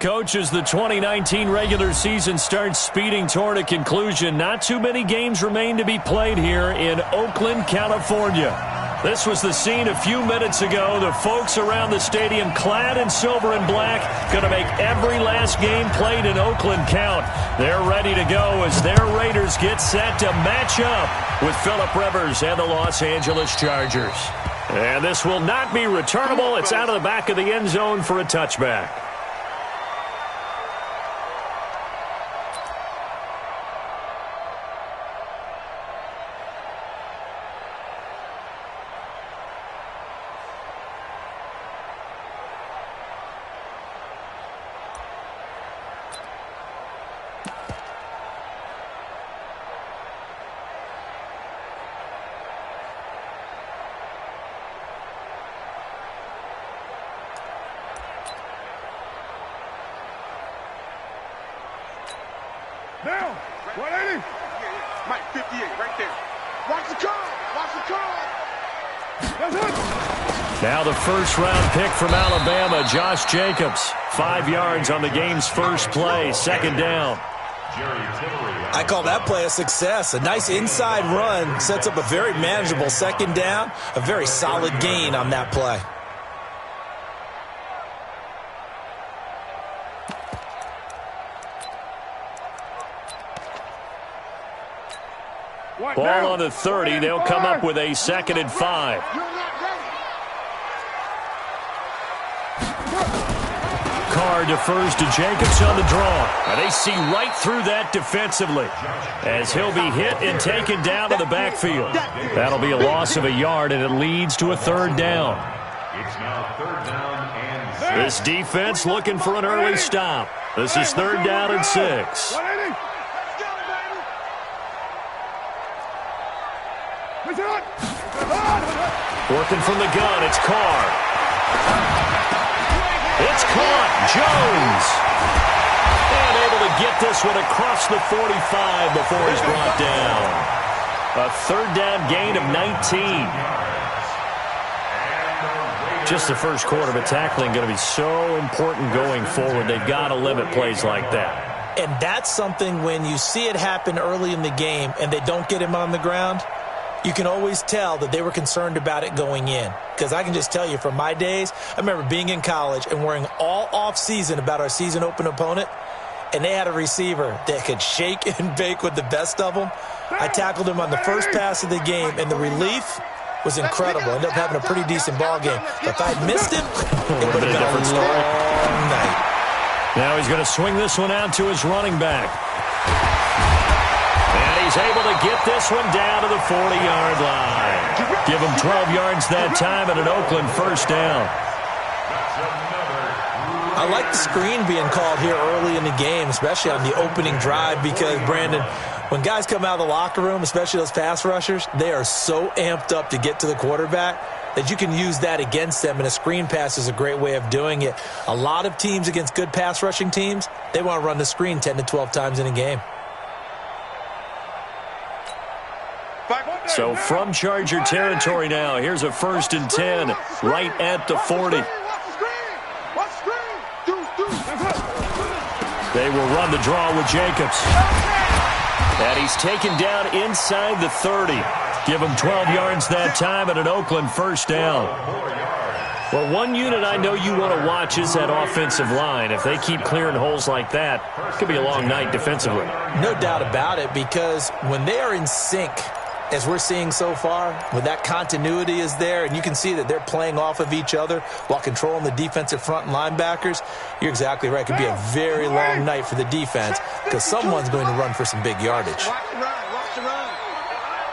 Coach, as the 2019 regular season starts speeding toward a conclusion, not too many games remain to be played here in Oakland, California. This was the scene a few minutes ago. The folks around the stadium clad in silver and black going to make every last game played in Oakland count. They're ready to go as their Raiders get set to match up with Phillip Rivers and the Los Angeles Chargers. And this will not be returnable. It's out of the back of the end zone for a touchback. Down. 180. Mike, 58, right there. Watch the call. Watch the call. That's it. Now the first-round pick from Alabama, Josh Jacobs. 5 yards on the game's first play, second down. I call that play a success. A nice inside run sets up a very manageable second down. A very solid gain on that play. Ball on the 30. They'll come up with a 2nd and 5. Carr defers to Jacobs on the draw. And they see right through that defensively as he'll be hit and taken down to the backfield. That'll be a loss of a yard, and it leads to a 3rd down. It's now 3rd down and 6. This defense looking for an early stop. This is 3rd down and 6. Working from the gun, it's Carr. It's caught. Jones. And able to get this one across the 45 before he's brought down. A 3rd down gain of 19. Just the first quarter, but tackling going to be so important going forward. They've got to limit plays like that. And that's something when you see it happen early in the game and they don't get him on the ground, you can always tell that they were concerned about it going in. Because I can just tell you from my days, I remember being in college and worrying all off-season about our season open opponent, and they had a receiver that could shake and bake with the best of them. I tackled him on the first pass of the game, and the relief was incredible. Ended up having a pretty decent ball game. But if I had missed him, it would have been a long night. Now he's going to swing this one out to his running back. He's able to get this one down to the 40-yard line. Give him 12 yards that time and an Oakland 1st down. I like the screen being called here early in the game, especially on the opening drive, because, Brandon, when guys come out of the locker room, especially those pass rushers, they are so amped up to get to the quarterback that you can use that against them, and a screen pass is a great way of doing it. A lot of teams against good pass rushing teams, they want to run the screen 10 to 12 times in a game. So from Charger territory now, here's a 1st and 10 right at the 40. They will run the draw with Jacobs. And he's taken down inside the 30. Give him 12 yards that time and an Oakland 1st down. Well, one unit I know you want to watch is that offensive line. If they keep clearing holes like that, it could be a long night defensively. No doubt about it, because when they are in sync, as we're seeing so far, when that continuity is there and you can see that they're playing off of each other while controlling the defensive front and linebackers, you're exactly right. It could be a very long night for the defense because someone's going to run for some big yardage. Watch the run. Watch the run.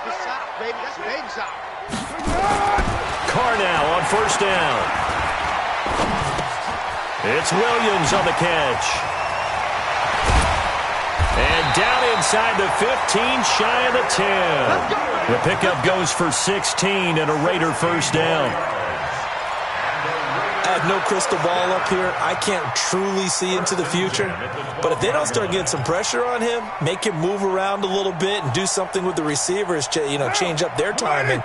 Good shot, baby. That's a baby shot. Carr now on 1st down. It's Williams on the catch. And down inside the 15, shy of the 10. The pickup goes for 16 and a Raider 1st down. I have no crystal ball up here. I can't truly see into the future. But if they don't start getting some pressure on him, make him move around a little bit and do something with the receivers, change up their timing,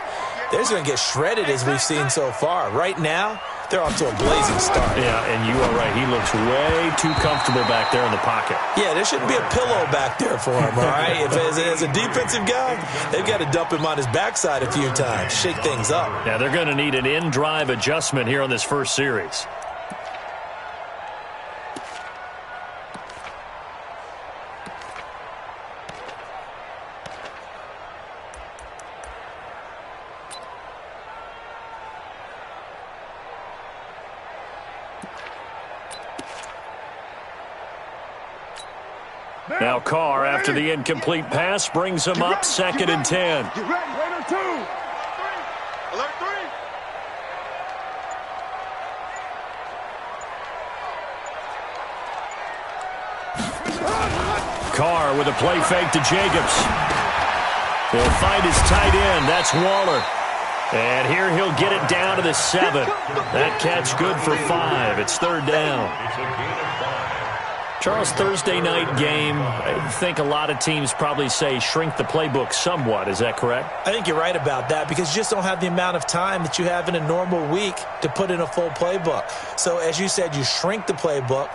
they're just going to get shredded as we've seen so far. Right now, they're off to a blazing start. Yeah, and you are right. He looks way too comfortable back there in the pocket. Yeah, there shouldn't be a pillow back there for him, all right? If as a defensive guy, they've got to dump him on his backside a few times, shake things up. Yeah, they're going to need an in-drive adjustment here on this first series. Now Carr, after the incomplete pass, brings him up 2nd and 10. Get ready. Alert 2. Alert 3. Carr with a play fake to Jacobs. He'll find his tight end. That's Waller. And here he'll get it down to the 7. That catch good for 5. It's 3rd down. Charles, Thursday night game, I think a lot of teams probably say shrink the playbook somewhat. Is that correct? I think you're right about that because you just don't have the amount of time that you have in a normal week to put in a full playbook. So as you said, you shrink the playbook,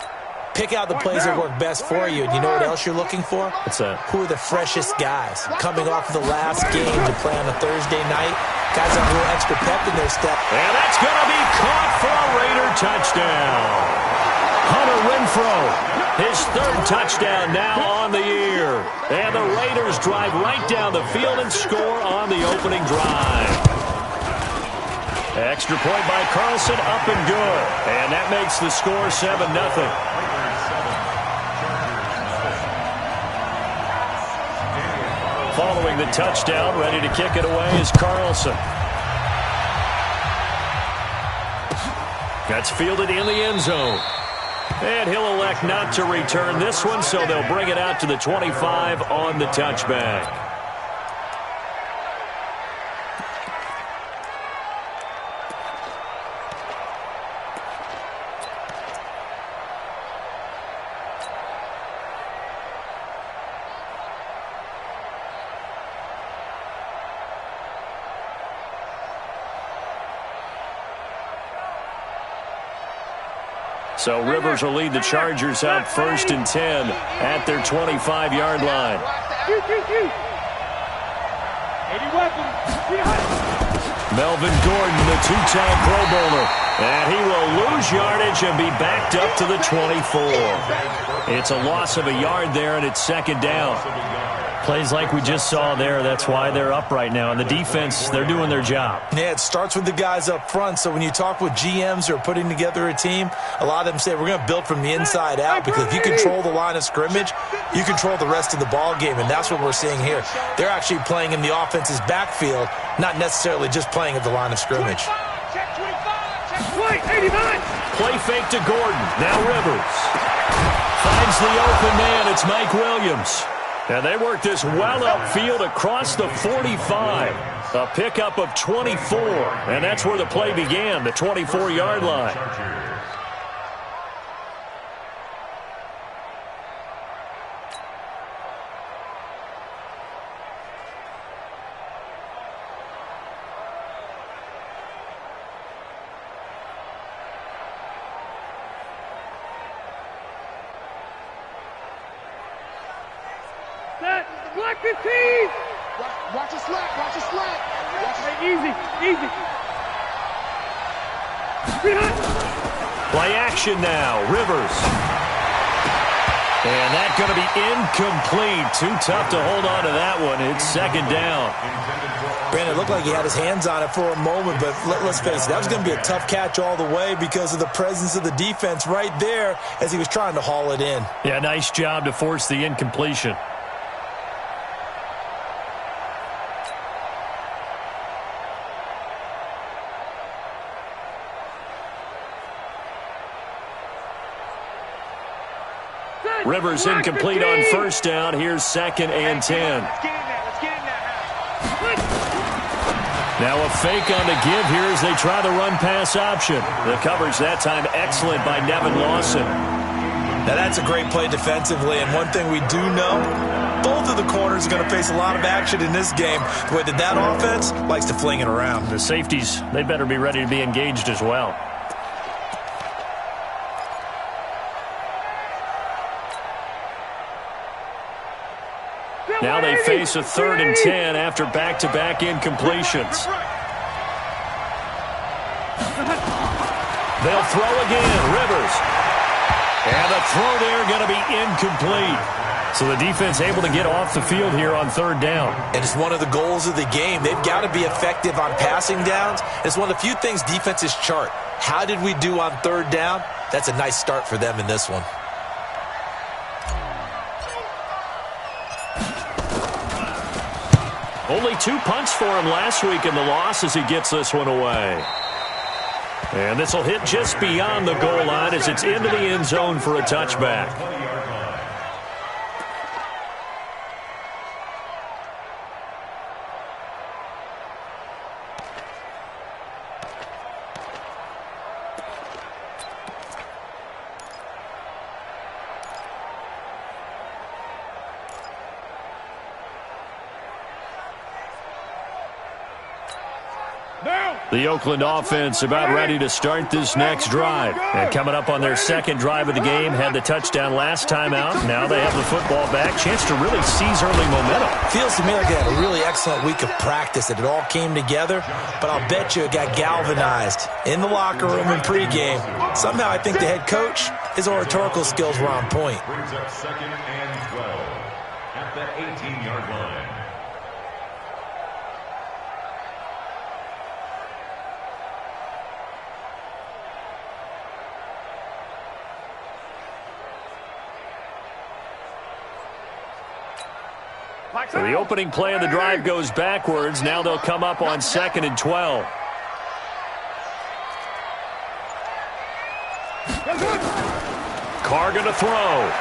pick out the plays that work best for you. And you know what else you're looking for? What's that? Who are the freshest guys coming off of the last game to play on a Thursday night? Guys have a little extra pep in their step. And that's going to be caught for a Raider touchdown. Hunter Renfrow, his 3rd touchdown now on the year. And the Raiders drive right down the field and score on the opening drive. Extra point by Carlson, up and good. And that makes the score 7-0. Following the touchdown, ready to kick it away is Carlson. That's fielded in the end zone. And he'll elect not to return this one, so they'll bring it out to the 25 on the touchback. So Rivers will lead the Chargers out 1st and 10 at their 25-yard line. Melvin Gordon, the 2-time Pro Bowler. And he will lose yardage and be backed up to the 24. It's a loss of a yard there, and it's 2nd down. Plays like we just saw there, that's why they're up right now. And the defense, they're doing their job. Yeah, it starts with the guys up front. So when you talk with GMs who are putting together a team, a lot of them say we're going to build from the inside out because if you control the line of scrimmage, you control the rest of the ball game, and that's what we're seeing here. They're actually playing in the offense's backfield, not necessarily just playing at the line of scrimmage. Play fake to Gordon. Now Rivers finds the open man. It's Mike Williams. And they work this well upfield across the 45. A pickup of 24. And that's where the play began, the 24-yard line. Black 15! Watch the slack, watch the slack. Easy. Play action now, Rivers. And that's going to be incomplete. Too tough to hold on to that one. It's 2nd down. Brandon, it looked like he had his hands on it for a moment, but let's face it, that was going to be a tough catch all the way because of the presence of the defense right there as he was trying to haul it in. Yeah, nice job to force the incompletion. Rivers incomplete on 1st down. Here's 2nd and 10. Now a fake on the give here as they try the run-pass option. The coverage that time excellent by Nevin Lawson. Now that's a great play defensively, and one thing we do know, both of the corners are going to face a lot of action in this game. The way that offense likes to fling it around. The safeties, they better be ready to be engaged as well. Now they face a 3rd and 10 after back-to-back incompletions. They'll throw again. Rivers. And the throw there going to be incomplete. So the defense able to get off the field here on 3rd down. And it's one of the goals of the game. They've got to be effective on passing downs. It's one of the few things defenses chart. How did we do on 3rd down? That's a nice start for them in this one. Only 2 punts for him last week in the loss as he gets this one away. And this will hit just beyond the goal line as it's into the end zone for a touchback. The Oakland offense about ready to start this next drive. And coming up on their 2nd drive of the game, had the touchdown last time out. Now they have the football back. Chance to really seize early momentum. Feels to me like they had a really excellent week of practice, that it all came together. But I'll bet you it got galvanized in the locker room in pregame. Somehow I think the head coach, his oratorical skills were on point. Brings up 2nd and 12 at the 18-yard line. So the opening play of the drive goes backwards. Now they'll come up on 2nd and 12. Carr gonna throw.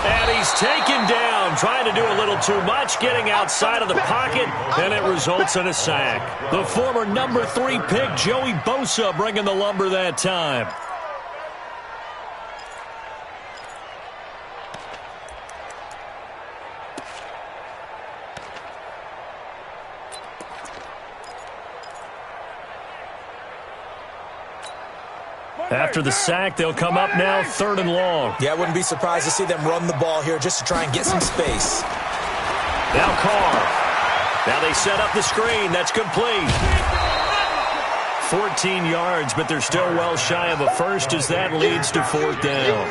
And he's taken down, trying to do a little too much, getting outside of the pocket, and it results in a sack. The former number 3 pick, Joey Bosa, bringing the lumber that time. After the sack, they'll come up now 3rd and long. Yeah, I wouldn't be surprised to see them run the ball here just to try and get some space. Now Carr. Now they set up the screen. That's complete. 14 yards, but they're still well shy of a first as that leads to 4th down.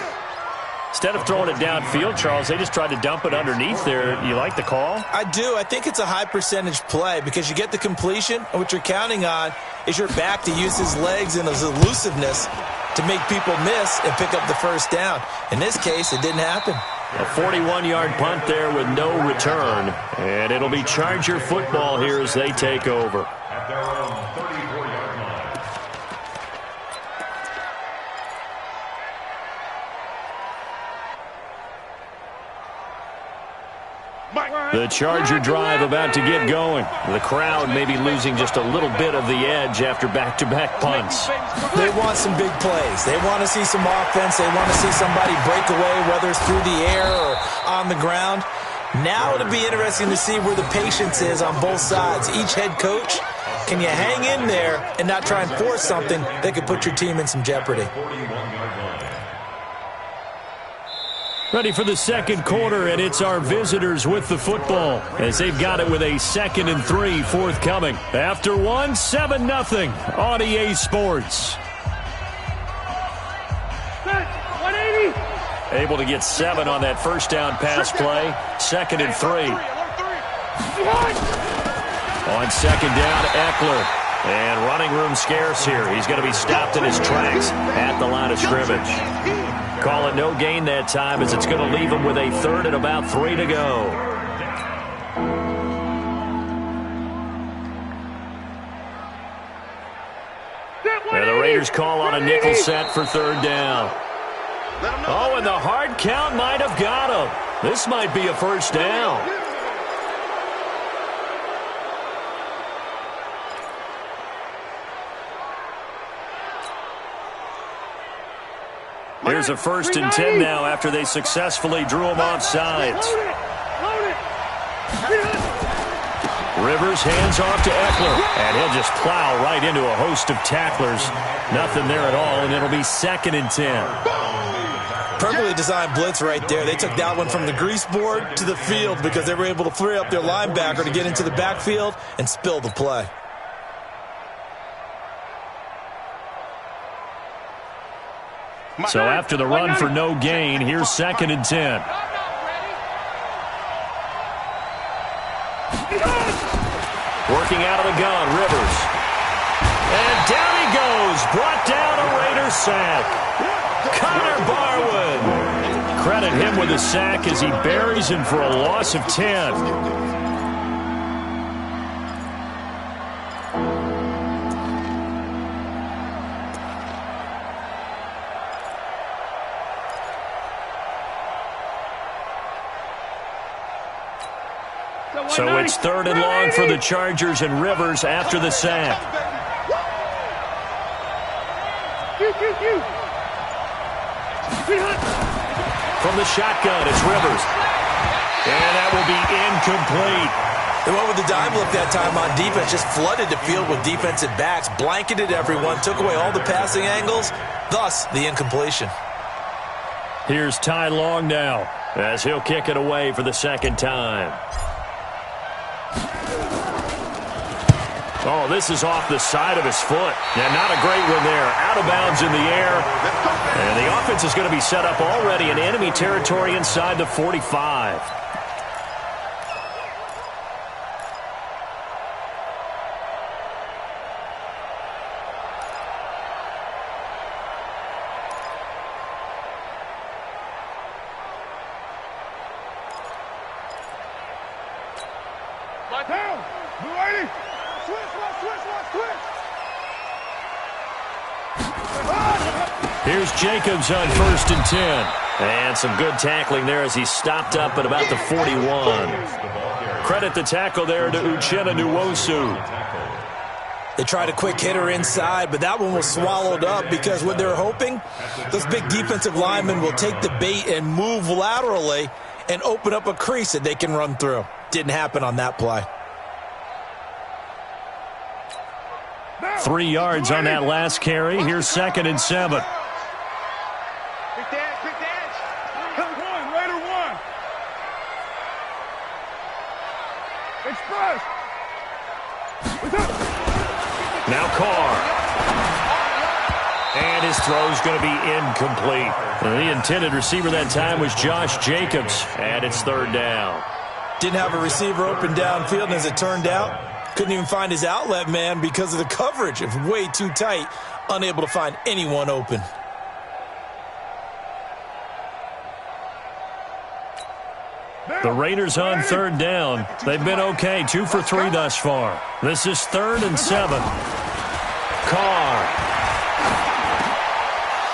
Instead of throwing it downfield, Charles, they just tried to dump it underneath there. You like the call? I do. I think it's a high percentage play because you get the completion, and what you're counting on is your back to use his legs and his elusiveness to make people miss and pick up the 1st down. In this case, it didn't happen. A 41-yard punt there with no return. And it'll be Charger football here as they take over. At their own 34-yard line. The Charger drive about to get going. The crowd may be losing just a little bit of the edge after back-to-back punts. They want some big plays. They want to see some offense. They want to see somebody break away, whether it's through the air or on the ground. Now it'll be interesting to see where the patience is on both sides. Each head coach, can you hang in there and not try and force something that could put your team in some jeopardy? Ready for the 2nd quarter, and it's our visitors with the football as they've got it with a 2nd and 3 forthcoming. After 7-0 on EA Sports. 180. Able to get 7 on that 1st down pass play. 2nd and 3. On 2nd down, Eckler. And running room scarce here. He's going to be stopped in his tracks at the line of scrimmage. Call it no gain that time as it's going to leave him with a 3rd and about 3 to go. And the Raiders call on a nickel set for 3rd down. Oh, and the hard count might have got him. This might be a 1st down. Here's a 1st and 10 now after they successfully drew him off sides. Rivers hands off to Eckler, and he'll just plow right into a host of tacklers. Nothing there at all, and it'll be 2nd and 10. Perfectly designed blitz right there. They took that one from the grease board to the field because they were able to free up their linebacker to get into the backfield and spill the play. So after the run for no gain, here's 2nd and 10. Working out of the gun, Rivers. And down he goes. Brought down a Raiders sack. Connor Barwin. Credit him with a sack as he buries him for a loss of 10. So it's 3rd and long for the Chargers, and Rivers after the sack. From the shotgun, it's Rivers. And that will be incomplete. They went with the dime look that time on defense, just flooded the field with defensive backs, blanketed everyone, took away all the passing angles, thus the incompletion. Here's Ty Long now, as he'll kick it away for the 2nd time. Oh, this is off the side of his foot. Yeah, not a great one there. Out of bounds in the air. And the offense is going to be set up already in enemy territory inside the 45. Here's Jacobs on 1st and 10. And some good tackling there as he stopped up at about the 41. Credit the tackle there to Uchenna Nwosu. They tried a quick hitter inside, but that one was swallowed up because what they're hoping, those big defensive linemen will take the bait and move laterally and open up a crease that they can run through. Didn't happen on that play. 3 yards on that last carry. Here's 2nd and 7. Now Carr. And his throw's going to be incomplete. The intended receiver that time was Josh Jacobs, and it's 3rd down. Didn't have a receiver open downfield, and as it turned out, couldn't even find his outlet man because of the coverage. It was way too tight, unable to find anyone open. The Raiders on 3rd down. They've been okay, 2 for 3 thus far. This is 3rd and 7. Carr.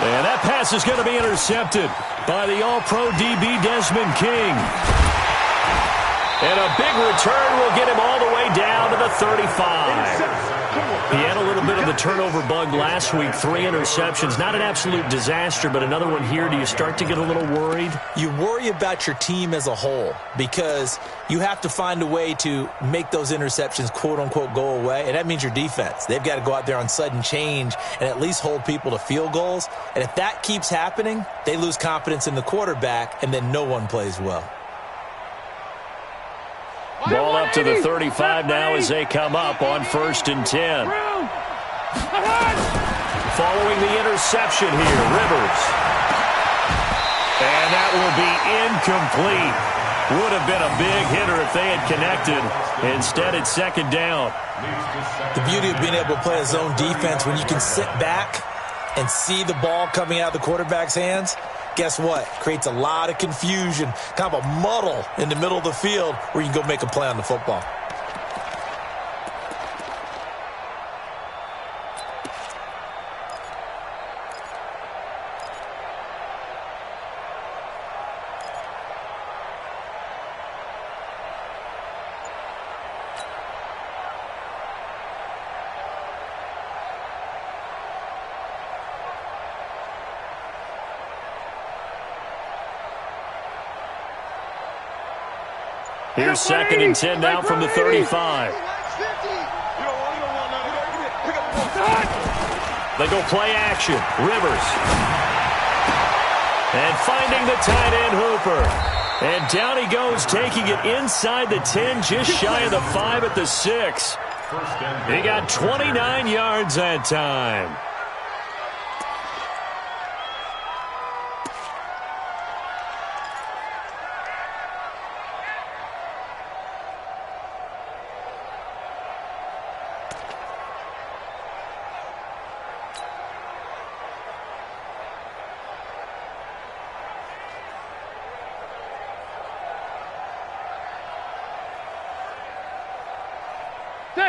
And that pass is going to be intercepted by the All-Pro DB Desmond King. And a big return will get him all the way down to the 35. He had a little bit of the turnover bug last week, 3 interceptions. Not an absolute disaster, but another one here. Do you start to get a little worried? You worry about your team as a whole because you have to find a way to make those interceptions, quote-unquote, go away, and that means your defense. They've got to go out there on sudden change and at least hold people to field goals. And if that keeps happening, they lose confidence in the quarterback, and then no one plays well. Ball up to the 35 now as they come up on 1st and 10. Following the interception here, Rivers. And that will be incomplete. Would have been a big hitter if they had connected. Instead, it's 2nd down. The beauty of being able to play a zone defense when you can sit back and see the ball coming out of the quarterback's hands, guess what? Creates a lot of confusion, kind of a muddle in the middle of the field where you can go make a play on the football. Here's 2nd and 10 now from the 35. They go play action. Rivers. And finding the tight end Hooper. And down he goes, taking it inside the 10, just shy of the 5 at the 6. He got 29 yards that time.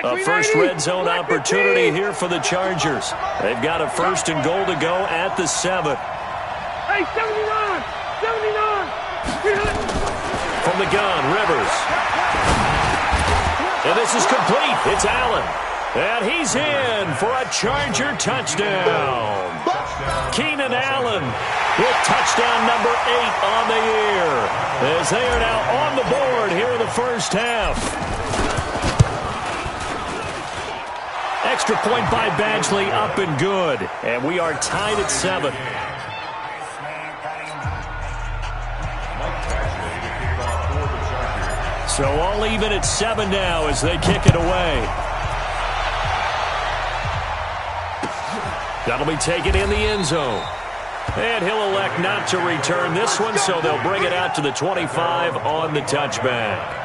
A first red zone opportunity here for the Chargers. They've got a first and goal to go at the 7. Hey, 79! 79! From the gun, Rivers. And this is complete. It's Allen. And he's in for a Charger touchdown. Keenan Allen with touchdown number 8 on the year, as they are now on the board here in the first half. Extra point by Badgley, up and good. And we are tied at 7. So all even at 7 now as they kick it away. That'll be taken in the end zone. And he'll elect not to return this one, so they'll bring it out to the 25 on the touchback.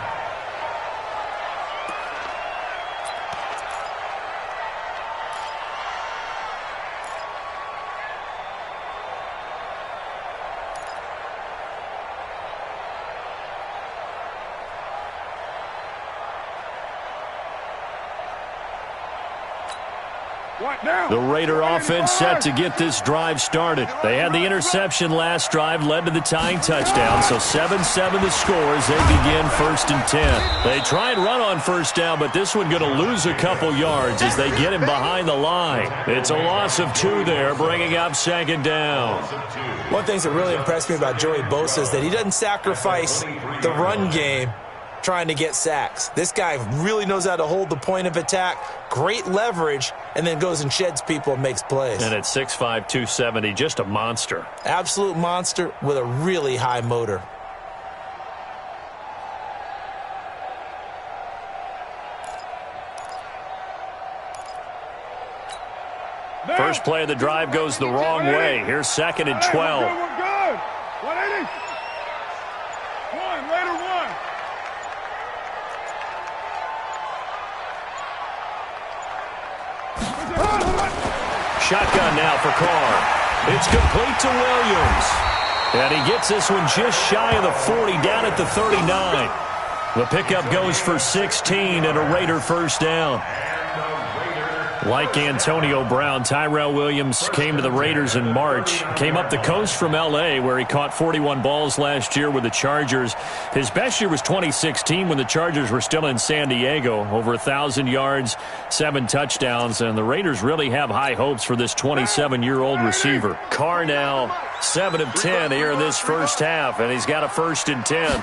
The Raider offense set to get this drive started. They had the interception last drive, led to the tying touchdown, so 7-7 the score as they begin 1st and 10. They try and run on first down, but this one going to lose a couple yards as they get him behind the line. It's a loss of 2 there, bringing up 2nd down. One of the things that really impressed me about Joey Bosa is that he doesn't sacrifice the run game trying to get sacks. This guy really knows how to hold the point of attack, great leverage, and then goes and sheds people and makes plays. And at 6'5", 270, just a monster. Absolute monster with a really high motor. First play of the drive goes the wrong way. Here's 2nd and 12. We're good. 180. 1, Raider 1. Shotgun now for Carr. It's complete to Williams. And he gets this one just shy of the 40, down at the 39. The pickup goes for 16 and a Raider first down. Like Antonio Brown, Tyrell Williams came to the Raiders in March. Came up the coast from L.A., where he caught 41 balls last year with the Chargers. His best year was 2016 when the Chargers were still in San Diego. Over 1,000 yards, 7 touchdowns, and the Raiders really have high hopes for this 27-year-old receiver. Carr now 7 of 10 here in this first half, and he's got a 1st and 10.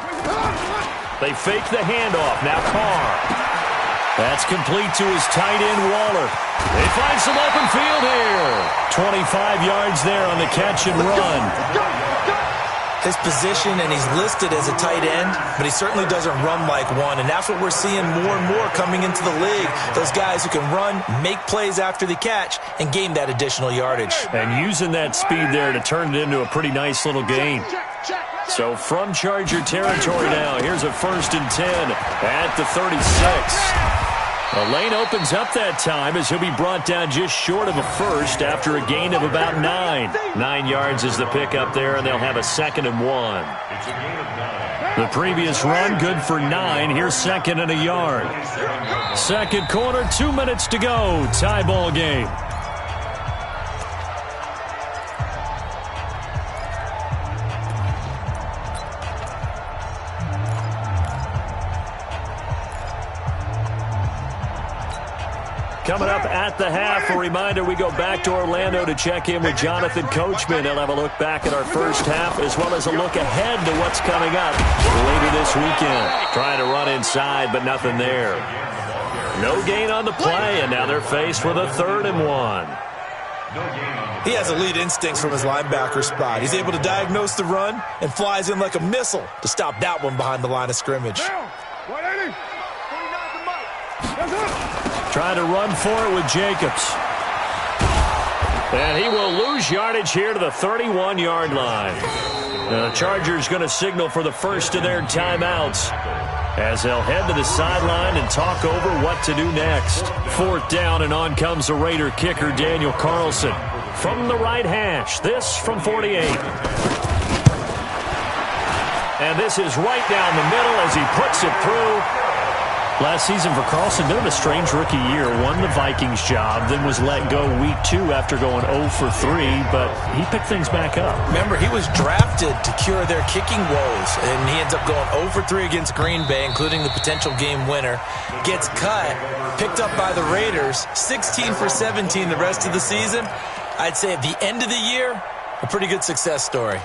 They fake the handoff. Now Carr. That's complete to his tight end, Waller. They find some open field here. 25 yards there on the catch and run. His position, and he's listed as a tight end, but he certainly doesn't run like one, and that's what we're seeing more and more coming into the league. Those guys who can run, make plays after the catch, and gain that additional yardage. And using that speed there to turn it into a pretty nice little gain. So from Charger territory now, here's a 1st and 10 at the 36. The lane opens up that time as he'll be brought down just short of a first after a gain of about 9. 9 yards is the pickup there, and they'll have a 2nd and 1. The previous run, good for 9. Here's 2nd and a yard. Second quarter, 2 minutes to go. Tie ball game. Coming up at the half, a reminder we go back to Orlando to check in with Jonathan Coachman. He'll have a look back at our first half as well as a look ahead to what's coming up later this weekend. Trying to run inside, but nothing there. No gain on the play, and now they're faced with a 3rd and 1. No gain on the He has elite instincts from his linebacker spot. He's able to diagnose the run and flies in like a missile to stop that one behind the line of scrimmage. Down. 180. 49 the mic. Trying to run for it with Jacobs. And he will lose yardage here to the 31-yard line. The Chargers going to signal for the first of their timeouts as they'll head to the sideline and talk over what to do next. 4th down, and on comes the Raider kicker, Daniel Carlson. From the right hash, this from 48. And this is right down the middle as he puts it through. Last season for Carlson, been a strange rookie year. Won the Vikings job, then was let go week 2 after going 0 for 3, but he picked things back up. Remember, he was drafted to cure their kicking woes, and he ends up going 0 for 3 against Green Bay, including the potential game winner. Gets cut, picked up by the Raiders, 16 for 17 the rest of the season. I'd say at the end of the year, a pretty good success story.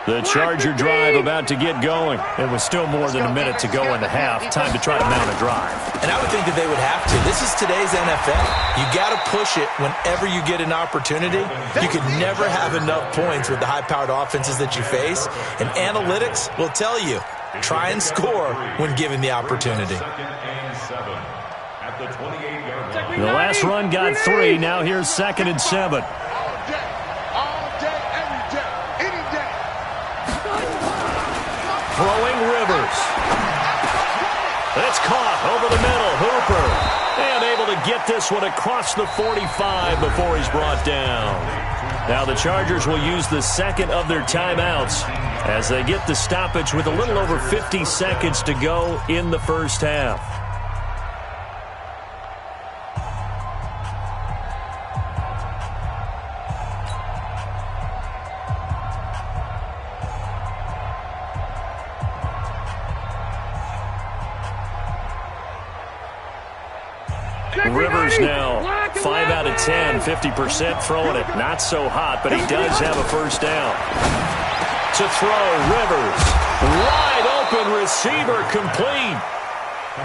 The Charger drive about to get going. It was still more than a minute to go in the half. Time to try to mount a drive. And I would think that they would have to. This is today's NFL. You got to push it whenever you get an opportunity. You can never have enough points with the high-powered offenses that you face. And analytics will tell you, try and score when given the opportunity. 2nd and 7 at the 28-yard line. The last run got 3. Now here's 2nd and 7. Throwing Rivers. It's caught over the middle. Hooper. And able to get this one across the 45 before he's brought down. Now the Chargers will use the second of their timeouts as they get the stoppage with a little over 50 seconds to go in the first half. Rivers now 5 out of 10, 50% throwing it. Not so hot, but he does have a first down. To throw, Rivers. Wide open receiver, complete.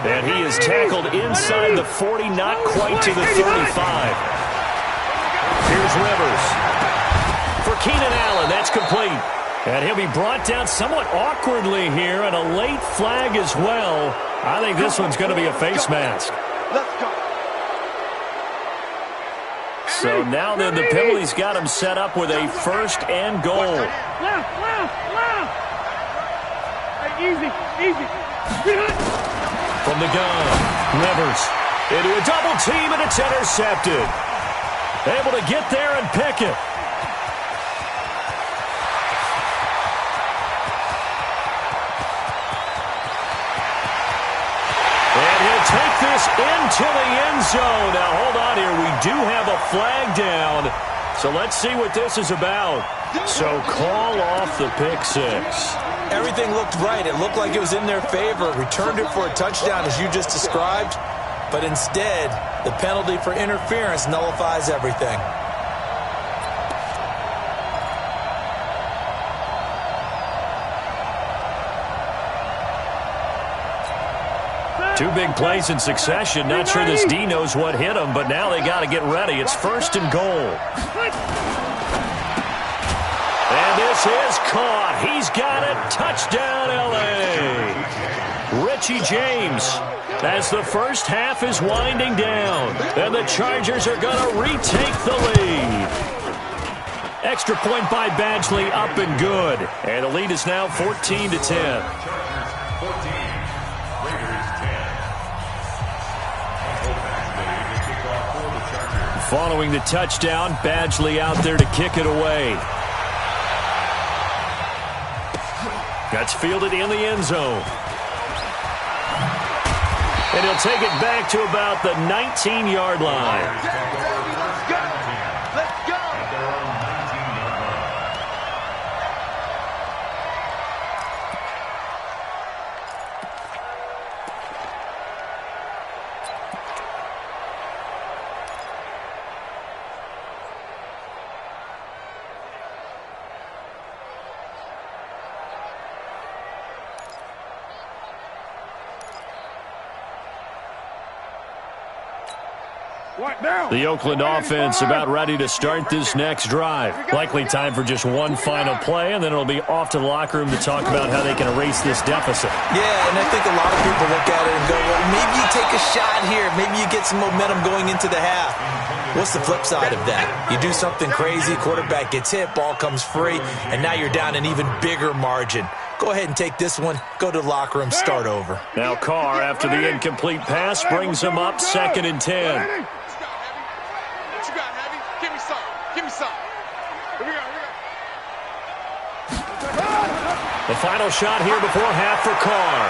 And he is tackled inside the 40, not quite to the 35. Here's Rivers. For Keenan Allen, that's complete. And he'll be brought down somewhat awkwardly here, and a late flag as well. I think this one's going to be a face mask. Let's go. So now then the penalty's got him set up with a 1st and goal. Left. Hey, easy. From the gun, Rivers into a double team, and it's intercepted. Able to get there and pick it. Take this into the end zone. Now, hold on here. We do have a flag down. So let's see what this is about. So call off the pick 6. Everything looked right. It looked like it was in their favor. Returned it for a touchdown, as you just described. But instead, the penalty for interference nullifies everything. Two big plays in succession. Not sure this D knows what hit him, but now they got to get ready. It's 1st and goal. And this is caught. He's got it. Touchdown, L.A. Richie James, as the first half is winding down, and the Chargers are going to retake the lead. Extra point by Badgley, up and good. And the lead is now 14-10. Following the touchdown, Badgley out there to kick it away. That's fielded in the end zone. And he'll take it back to about the 19-yard line. The Oakland offense about ready to start this next drive. Likely time for just one final play, and then it'll be off to the locker room to talk about how they can erase this deficit. Yeah, and I think a lot of people look at it and go, well, maybe you take a shot here. Maybe you get some momentum going into the half. What's the flip side of that? You do something crazy, quarterback gets hit, ball comes free, and now you're down an even bigger margin. Go ahead and take this one, go to the locker room, start over. Now Carr, after the incomplete pass, brings him up 2nd and 10. The final shot here before half for Carr.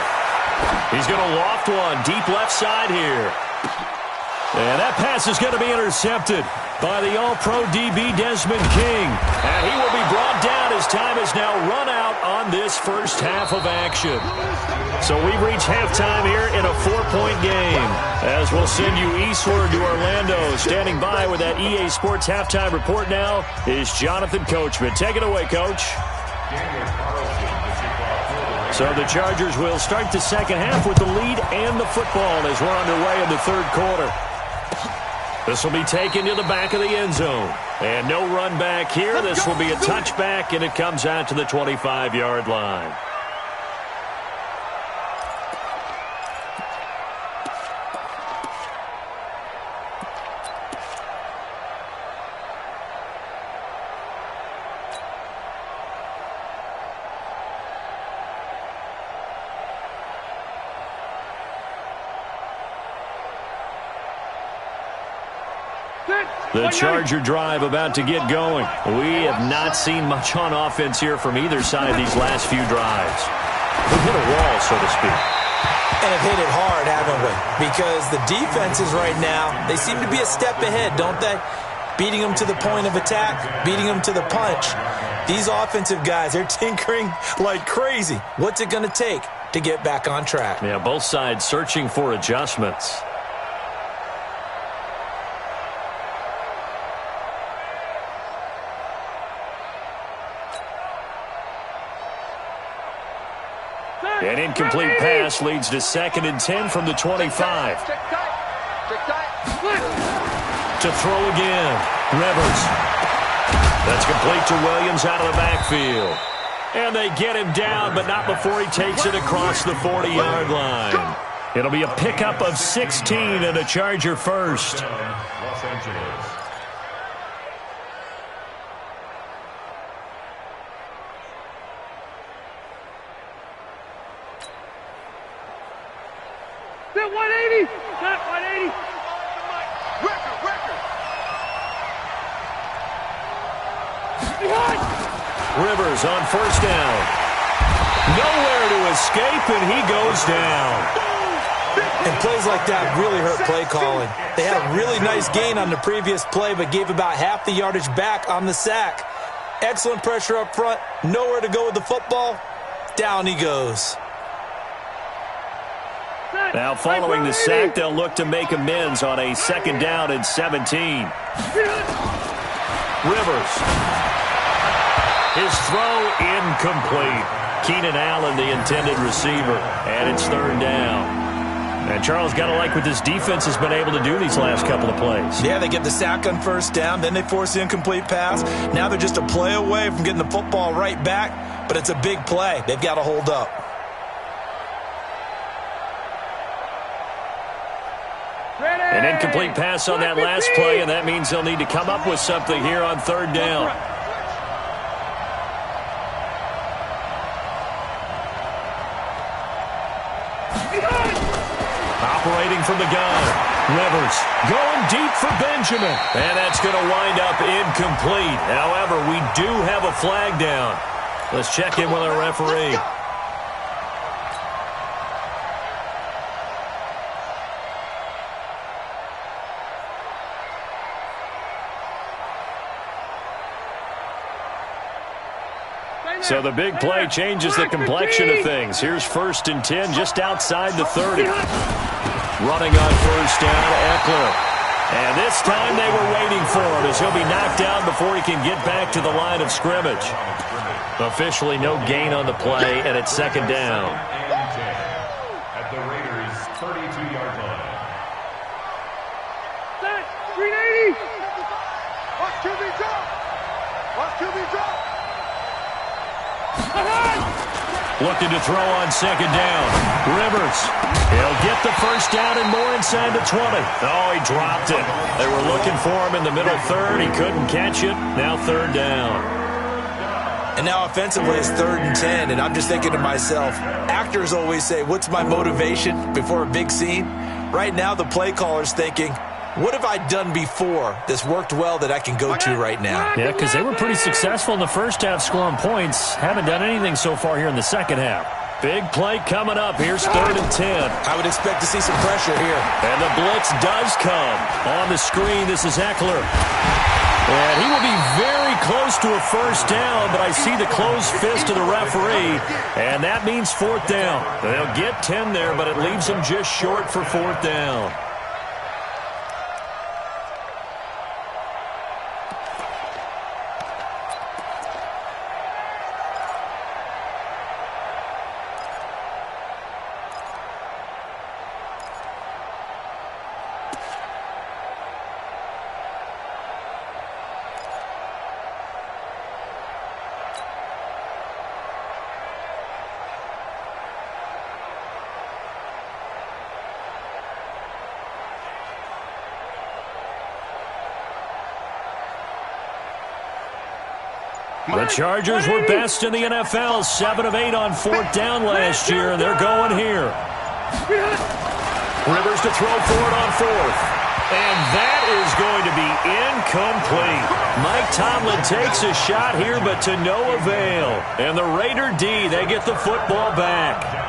He's going to loft one deep left side here. And that pass is going to be intercepted by the All-Pro DB Desmond King. And he will be brought down as time has now run out on this first half of action. So we've reached halftime here in a 4-point game. As we'll send you eastward to Orlando. Standing by with that EA Sports halftime report now is Jonathan Coachman. Take it away, Coach. So the Chargers will start the second half with the lead and the football as we're underway in the third quarter. This will be taken to the back of the end zone. And no run back here. This will be a touchback, and it comes out to the 25-yard line. The Charger drive about to get going. We have not seen much on offense here from either side these last few drives. We've hit a wall, so to speak. And have hit it hard, haven't we? Because the defenses right now, they seem to be a step ahead, don't they? Beating them to the point of attack, beating them to the punch. These offensive guys, they're tinkering like crazy. What's it going to take to get back on track? Yeah, both sides searching for adjustments. An incomplete pass leads to 2nd and 10 from the 25. To throw again. Rivers. That's complete to Williams out of the backfield. And they get him down, but not before he takes it across the 40-yard line. It'll be a pickup of 16 and a Charger first. Los Angeles. That 180! That 180! Rivers on first down. Nowhere to escape, and he goes down. And plays like that really hurt play calling. They had a really nice gain on the previous play, but gave about half the yardage back on the sack. Excellent pressure up front. Nowhere to go with the football. Down he goes. Now following the sack, they'll look to make amends on a 2nd down and 17. Rivers. His throw incomplete. Keenan Allen, the intended receiver, and it's 3rd down. And Charles, got to like what this defense has been able to do these last couple of plays. Yeah, they get the sack on first down, then they force the incomplete pass. Now they're just a play away from getting the football right back, but it's a big play. They've got to hold up. An incomplete pass on that last play, and that means they'll need to come up with something here on 3rd down. Operating from the gun. Rivers going deep for Benjamin. And that's going to wind up incomplete. However, we do have a flag down. Let's check in with our referee. So the big play changes the complexion of things. Here's 1st and 10 just outside the 30. Running on first down, Eckler. And this time they were waiting for him as he'll be knocked down before he can get back to the line of scrimmage. Officially no gain on the play, and it's 2nd down. At the Raiders' 32-yard line. 380. Watch QB drop. Watch QB drop. Looking to throw on second down. Rivers. He'll get the first down and more inside the 20. Oh, he dropped it. They were looking for him in the middle third. He couldn't catch it. Now third down. And now offensively it's 3rd and 10, and I'm just thinking to myself, actors always say, what's my motivation before a big scene? Right now the play caller's thinking, what have I done before that's worked well that I can go to right now? Yeah, because they were pretty successful in the first half scoring points. Haven't done anything so far here in the second half. Big play coming up. Here's 3rd and 10. I would expect to see some pressure here. And the blitz does come. On the screen, this is Eckler. And he will be very close to a first down, but I see the closed fist of the referee, and that means 4th down. They'll get 10 there, but it leaves them just short for 4th down. The Chargers were best in the NFL, 7 of 8 on 4th down last year, and they're going here. Rivers to throw for it on 4th. And that is going to be incomplete. Mike Tomlin takes a shot here, but to no avail. And the Raider D, they get the football back.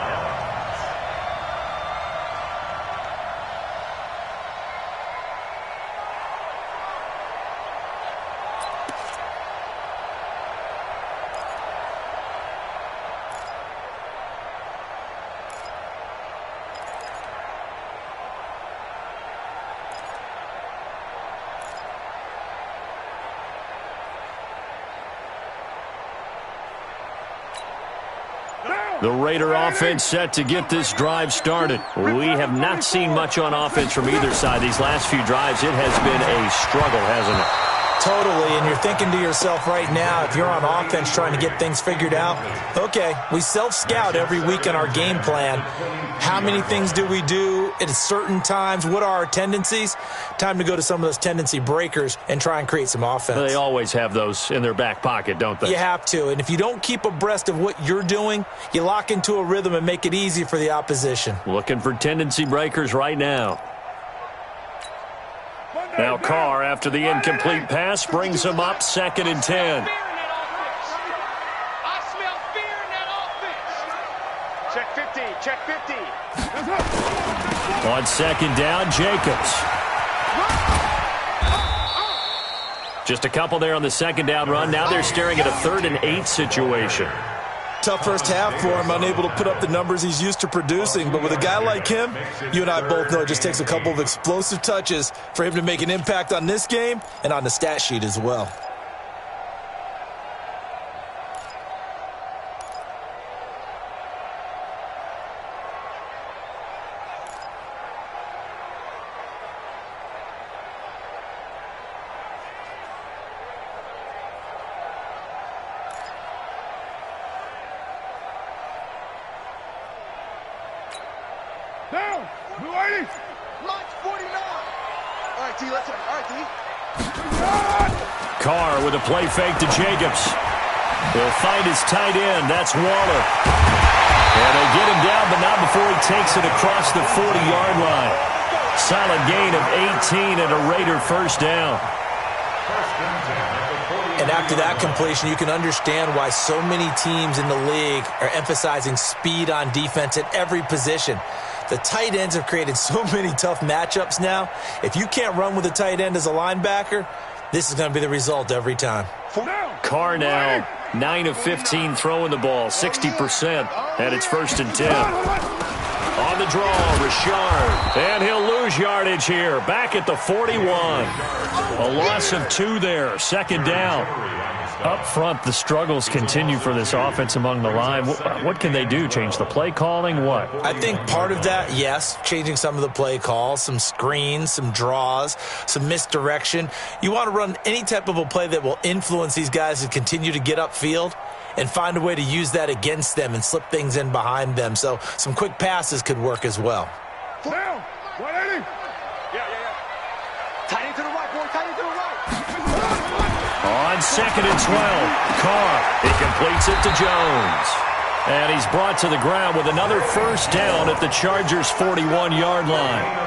The Raider offense set to get this drive started. We have not seen much on offense from either side. These last few drives, it has been a struggle, hasn't it? Totally, and you're thinking to yourself right now, if you're on offense trying to get things figured out, okay, we self-scout every week in our game plan. How many things do we do at certain times? What are our tendencies? Time to go to some of those tendency breakers and try and create some offense. They always have those in their back pocket, don't they? You have to, and if you don't keep abreast of what you're doing, you lock into a rhythm and make it easy for the opposition. Looking for tendency breakers right now. Now Carr, after the incomplete pass, brings him up 2nd and 10. I smell fear in that offense. Check 50, check 50. On 2nd down, Jacobs. Just a couple there on the 2nd down run. Now they're staring at a 3rd and 8 situation. Tough first half for him, unable to put up the numbers he's used to producing. But with a guy like him, you and I both know it just takes a couple of explosive touches for him to make an impact on this game and on the stat sheet as well. Down. Blue 80. Launch 49. All right, T, let's go. All right, T. Carr with a play fake to Jacobs. He'll find his tight end. That's Waller. And they get him down, but not before he takes it across the 40-yard line. Solid gain of 18 and a Raider first down. And after that completion, you can understand why so many teams in the league are emphasizing speed on defense at every position. The tight ends have created so many tough matchups now. If you can't run with a tight end as a linebacker, this is going to be the result every time. Carr now 9 of 15 throwing the ball, 60%, and it's 1st and 10. On the draw, Richard, and he'll lose yardage here, back at the 41. A loss of 2 there, 2nd down. Up front, the struggles continue for this offense among the line. What can they do? Change the play calling? What? I think part of that, yes, changing some of the play calls, some screens, some draws, some misdirection. You want to run any type of a play that will influence these guys to continue to get upfield and find a way to use that against them and slip things in behind them. So some quick passes could work as well. Down. 180. Yeah. Tight end to the right, boy. Tight end to the right. On 2nd and 12, Carr. He completes it to Jones. And he's brought to the ground with another first down at the Chargers' 41-yard line.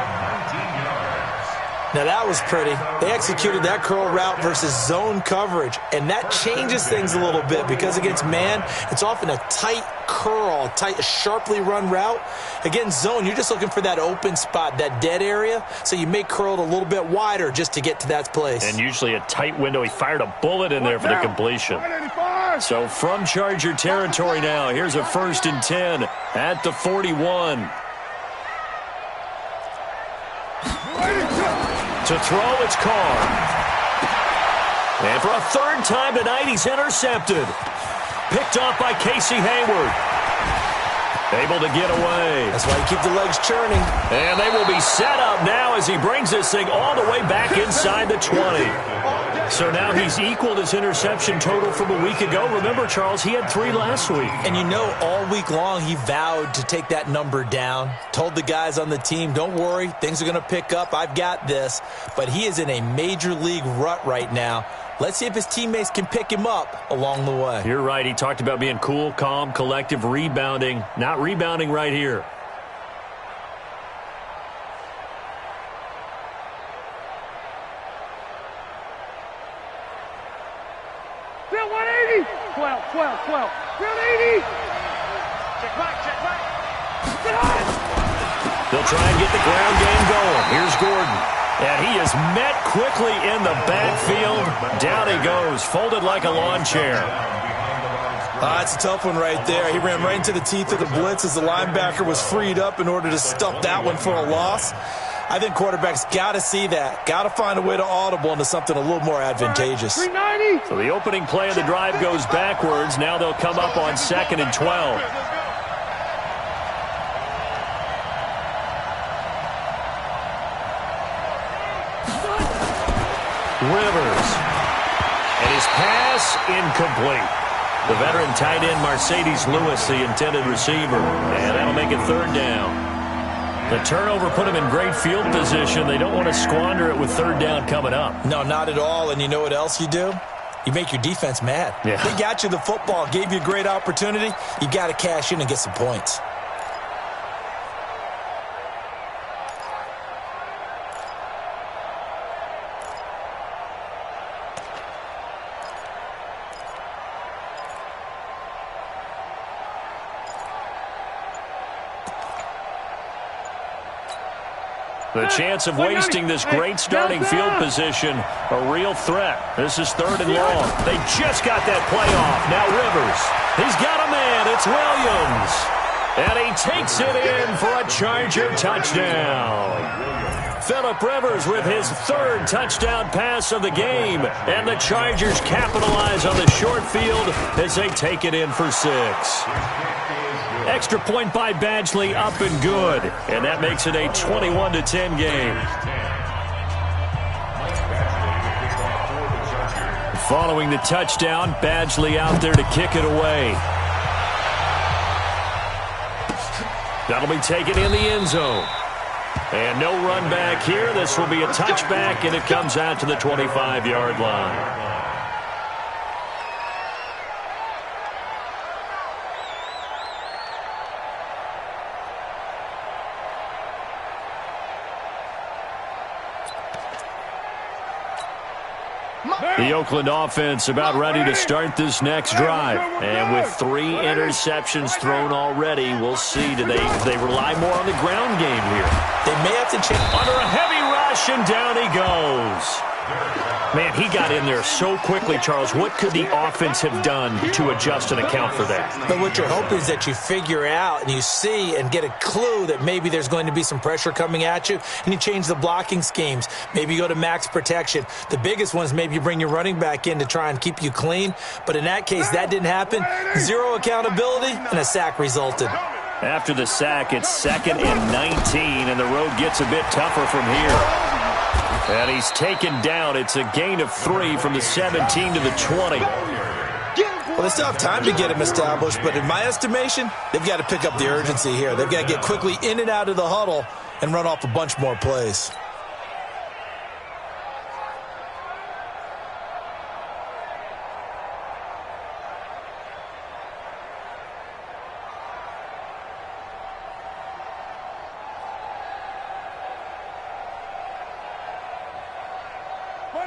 Now, that was pretty. They executed that curl route versus zone coverage, and that changes things a little bit because against man, it's often a tight curl, sharply run route. Against zone, you're just looking for that open spot, that dead area, so you may curl it a little bit wider just to get to that place. And usually a tight window. He fired a bullet in there for the completion. So from Charger territory now, here's a 1st and 10 at the 41. To throw, it's Carr. And for a 3rd time tonight, he's intercepted. Picked off by Casey Hayward. Able to get away. That's why you keep the legs churning. And they will be set up now as he brings this thing all the way back inside the 20. So now he's equaled his interception total from a week ago. Remember, Charles, he had 3 last week. And you know, all week long he vowed to take that number down. Told the guys on the team, don't worry, things are going to pick up. I've got this. But he is in a major league rut right now. Let's see if his teammates can pick him up along the way. You're right. He talked about being cool, calm, collective, rebounding. Not rebounding right here. Bill 180. 12. 180. Check back. They'll try and get the ground game going. Here's Gordon. And he is met quickly in the backfield. Down he goes, folded like a lawn chair. That's a tough one right there. He ran right into the teeth of the blitz as the linebacker was freed up in order to stuff that one for a loss. I think quarterbacks got to see that. Got to find a way to audible into something a little more advantageous. 390. So the opening play of the drive goes backwards. Now they'll come up on 2nd and 12. Rivers. And his pass incomplete. The veteran tight end Mercedes Lewis, the intended receiver. And that'll make it 3rd down. The turnover put him in great field position. They don't want to squander it with 3rd down coming up. No, not at all. And you know what else you do? You make your defense mad. Yeah. They got you the football, gave you a great opportunity. You got to cash in and get some points. The chance of wasting this great starting field position, a real threat. This is 3rd and long. They just got that play off. Now Rivers. He's got a man. It's Williams. And he takes it in for a Charger touchdown. Phillip Rivers with his 3rd touchdown pass of the game. And the Chargers capitalize on the short field as they take it in for 6. Extra point by Badgley, up and good. And that makes it a 21-10 game. Following the touchdown, Badgley out there to kick it away. That'll be taken in the end zone. And no run back here. This will be a touchback, and it comes out to the 25-yard line. The Oakland offense about ready to start this next drive. And with 3 interceptions thrown already, we'll see. Do they rely more on the ground game here? They may have to check. Under a heavy rush, and down he goes. Man, he got in there so quickly, Charles. What could the offense have done to adjust and account for that? But what you're hoping is that you figure out and you see and get a clue that maybe there's going to be some pressure coming at you, and you change the blocking schemes. Maybe you go to max protection. The biggest one is maybe you bring your running back in to try and keep you clean. But in that case, that didn't happen. Zero accountability, and a sack resulted. After the sack, it's 2nd and 19, and the road gets a bit tougher from here. And he's taken down. It's a gain of 3 from the 17 to the 20. Well, they still have time to get him established, but in my estimation, they've got to pick up the urgency here. They've got to get quickly in and out of the huddle and run off a bunch more plays.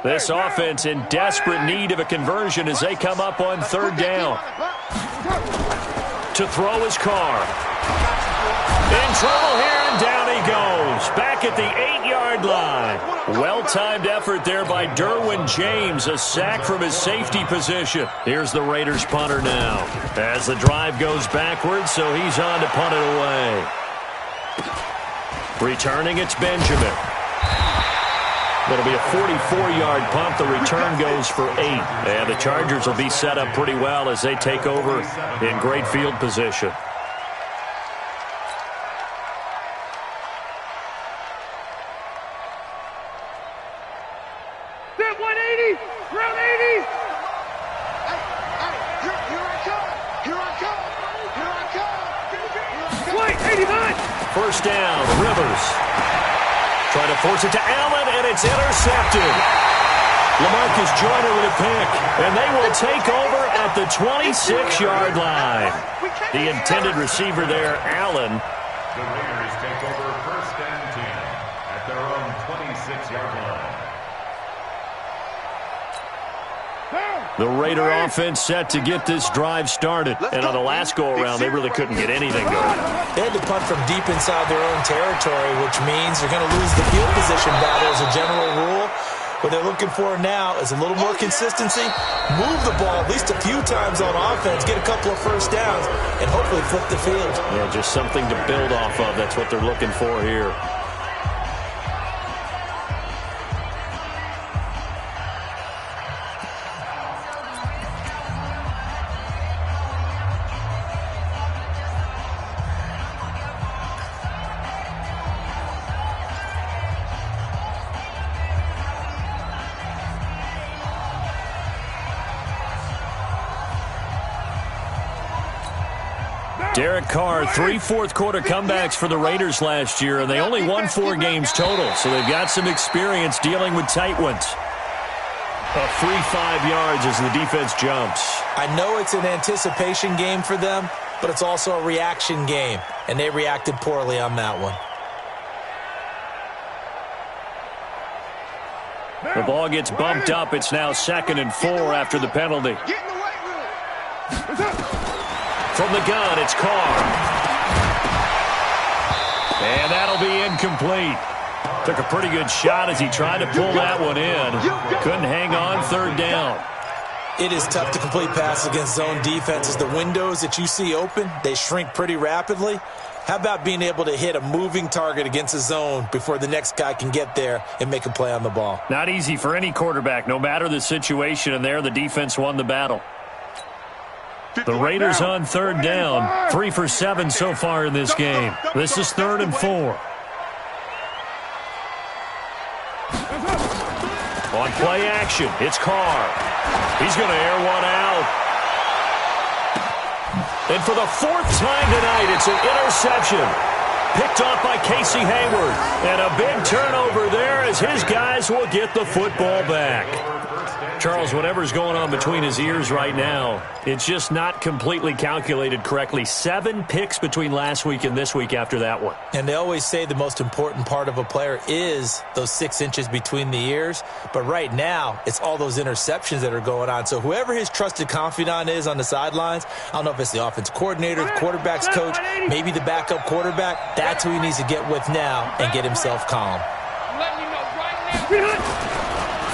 This offense in desperate need of a conversion as they come up on 3rd down. To throw his Carr. In trouble here, and down he goes. Back at the 8-yard line. Well-timed effort there by Derwin James. A sack from his safety position. Here's the Raiders punter now. As the drive goes backwards, so he's on to punt it away. Returning, it's Benjamin. It'll be a 44-yard punt. The return goes for 8. And the Chargers will be set up pretty well as they take over in great field position. That 180! Round 80! Here I come! Wait, 89! First down, Rivers. Trying to force it to Allen, and it's intercepted. LaMarcus Joyner with a pick, and they will take over at the 26-yard line. The intended receiver there, Allen. The Raiders take over 1st and 10 at their own 26-yard line. The Raider offense set to get this drive started. And on the last go-around, they really couldn't get anything going. They had to punt from deep inside their own territory, which means they're going to lose the field position battle as a general rule. What they're looking for now is a little more consistency, move the ball at least a few times on offense, get a couple of first downs, and hopefully flip the field. Yeah, just something to build off of. That's what they're looking for here. Derek Carr, 3 fourth-quarter comebacks for the Raiders last year, and they only won 4 games total, so they've got some experience dealing with tight ones. A free 5 yards as the defense jumps. I know it's an anticipation game for them, but it's also a reaction game, and they reacted poorly on that one. The ball gets bumped up. It's now 2nd and 4 after the penalty. From the gun, it's Carr. And that'll be incomplete. Took a pretty good shot as he tried to pull that one in. Couldn't hang on 3rd down. It is tough to complete passes against zone defenses. The windows that you see open, they shrink pretty rapidly. How about being able to hit a moving target against a zone before the next guy can get there and make a play on the ball? Not easy for any quarterback, no matter the situation, and there the defense won the battle. The Raiders on 3rd down, 3 for 7 so far in this game. This is 3rd and 4. On play action, it's Carr. He's going to air one out. And for the 4th time tonight, it's an interception. Picked off by Casey Hayward. And a big turnover there as his guys will get the football back. Charles, whatever's going on between his ears right now, it's just not completely calculated correctly. 7 picks between last week and this week after that one. And they always say the most important part of a player is those 6 inches between the ears. But right now, it's all those interceptions that are going on. So whoever his trusted confidant is on the sidelines, I don't know if it's the offense coordinator, the quarterback's coach, maybe the backup quarterback, that's who he needs to get with now and get himself calm.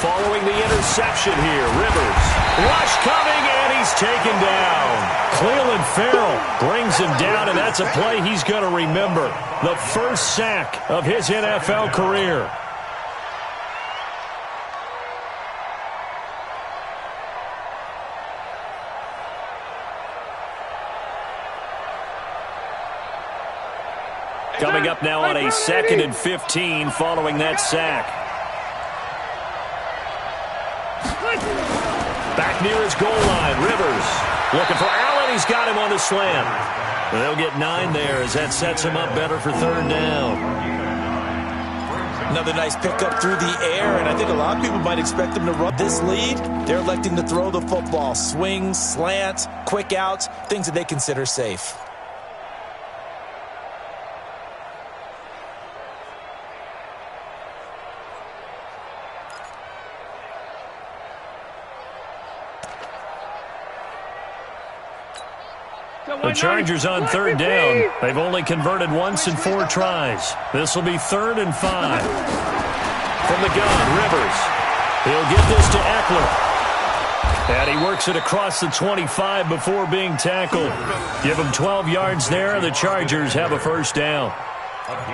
following the interception here. Rivers, rush coming, and he's taken down. Cleveland Farrell brings him down, and that's a play he's going to remember. The first sack of his NFL career. Coming up now on a 2nd and 15 following that sack. Back near his goal line, Rivers looking for Allen. He's got him on the slant. They'll get 9 there as that sets him up better for 3rd down. Another nice pickup through the air, and I think a lot of people might expect them to run this lead. They're electing to throw the football. Swings, slants, quick outs, things that they consider safe. The Chargers on 3rd down. They've only converted once in 4 tries. This will be 3rd and 5. From the gun, Rivers. He'll get this to Eckler. And he works it across the 25 before being tackled. Give him 12 yards there. The Chargers have a 1st down.